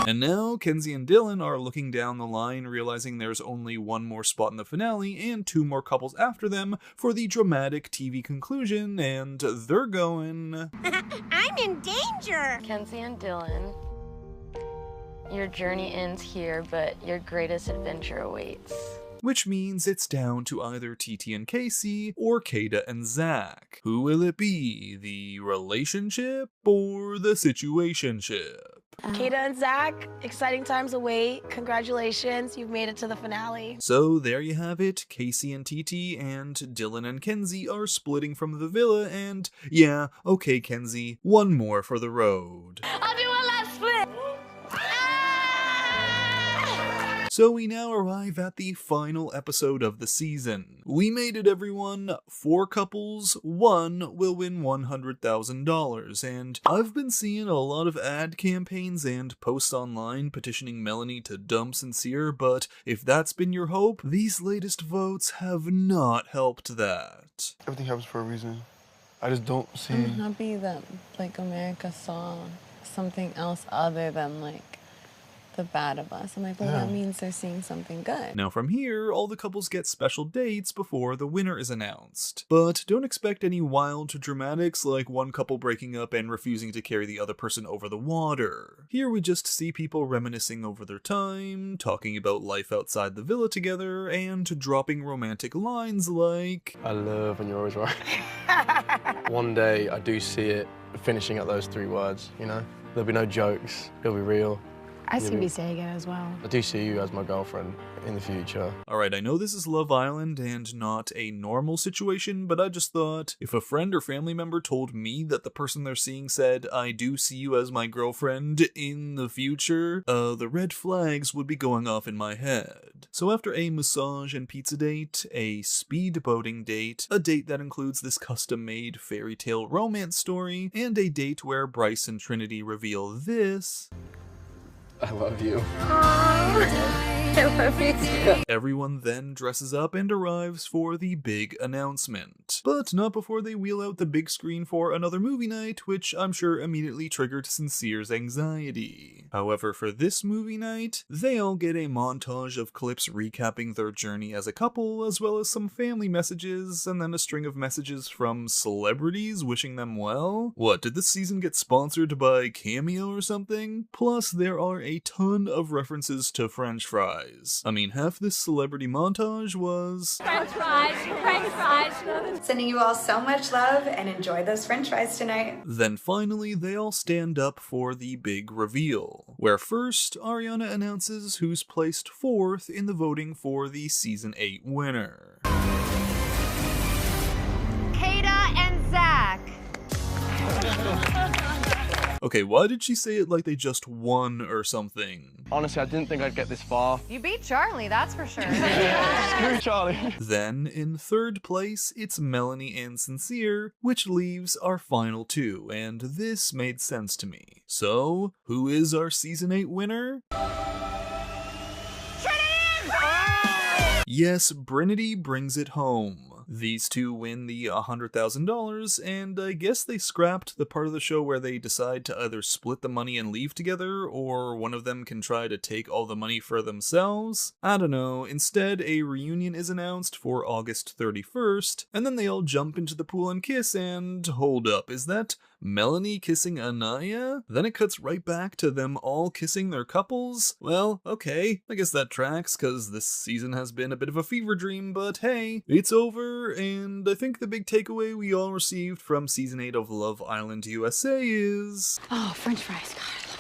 And now, Kenzie and Dylan are looking down the line, realizing there's only one more spot in the finale and 2 more couples after them for the dramatic TV conclusion, and they're going... I'm in danger. Kenzie and Dylan, your journey ends here, but your greatest adventure awaits. Which means it's down to either TT and Casey or Kada and Zach. Who will it be? The relationship or the situationship? Kada and Zach, exciting times await. Congratulations, you've made it to the finale. So there you have it. Casey and TT and Dylan and Kenzie are splitting from the villa, and yeah, okay Kenzie, one more for the road. I'll do one last split. So So we now arrive at the final episode of the season. We made it, everyone. 4 couples, 1 will win $100,000, and I've been seeing a lot of ad campaigns and posts online petitioning Melanie to dump Sincere, but if that's been your hope, these latest votes have not helped that. Everything happens for a reason. I just don't see... I'm happy that, like, America saw something else other than, like, the bad of us. I'm like, well, that means they're seeing something good. Now from here, all the couples get special dates before the winner is announced. But don't expect any wild dramatics like one couple breaking up and refusing to carry the other person over the water. Here we just see people reminiscing over their time, talking about life outside the villa together, and dropping romantic lines like, I love when you're always right. One day I do see it finishing at those 3 words, you know? There'll be no jokes, it'll be real. I see me saying it as well. I do see you as my girlfriend in the future. Alright, I know this is Love Island and not a normal situation, but I just thought if a friend or family member told me that the person they're seeing said, I do see you as my girlfriend in the future, the red flags would be going off in my head. So after a massage and pizza date, a speedboating date, a date that includes this custom-made fairy tale romance story, and a date where Bryce and Trinity reveal this... I love you. I love you too. Everyone then dresses up and arrives for the big announcement. But not before they wheel out the big screen for another movie night, which I'm sure immediately triggered Sincere's anxiety. However, for this movie night, they all get a montage of clips recapping their journey as a couple, as well as some family messages, and then a string of messages from celebrities wishing them well. What, did this season get sponsored by Cameo or something? Plus, there are a ton of references to French fries. I mean, half this celebrity montage was... French fries, French fries. Sending you all so much love and enjoy those French fries tonight. Then finally, they all stand up for the big reveal, where first, Ariana announces who's placed 4th in the voting for the Season 8 winner. Kata and Zach. Okay, why did she say it like they just won or something? Honestly, I didn't think I'd get this far. You beat Charlie, that's for sure. Screw Charlie. Then, in 3rd place, it's Melanie and Sincere, which leaves our final 2, and this made sense to me. So, who is our Season 8 winner? Yes, Brinity brings it home. These 2 win the $100,000, and I guess they scrapped the part of the show where they decide to either split the money and leave together, or one of them can try to take all the money for themselves. I don't know. Instead, a reunion is announced for August 31st, and then they all jump into the pool and kiss, and hold up, is that Melanie kissing Anaya? Then it cuts right back to them all kissing their couples? Well, okay, I guess that tracks, cause this season has been a bit of a fever dream, but hey, it's over, and I think the big takeaway we all received from Season 8 of Love Island USA is... Oh, French fries, God.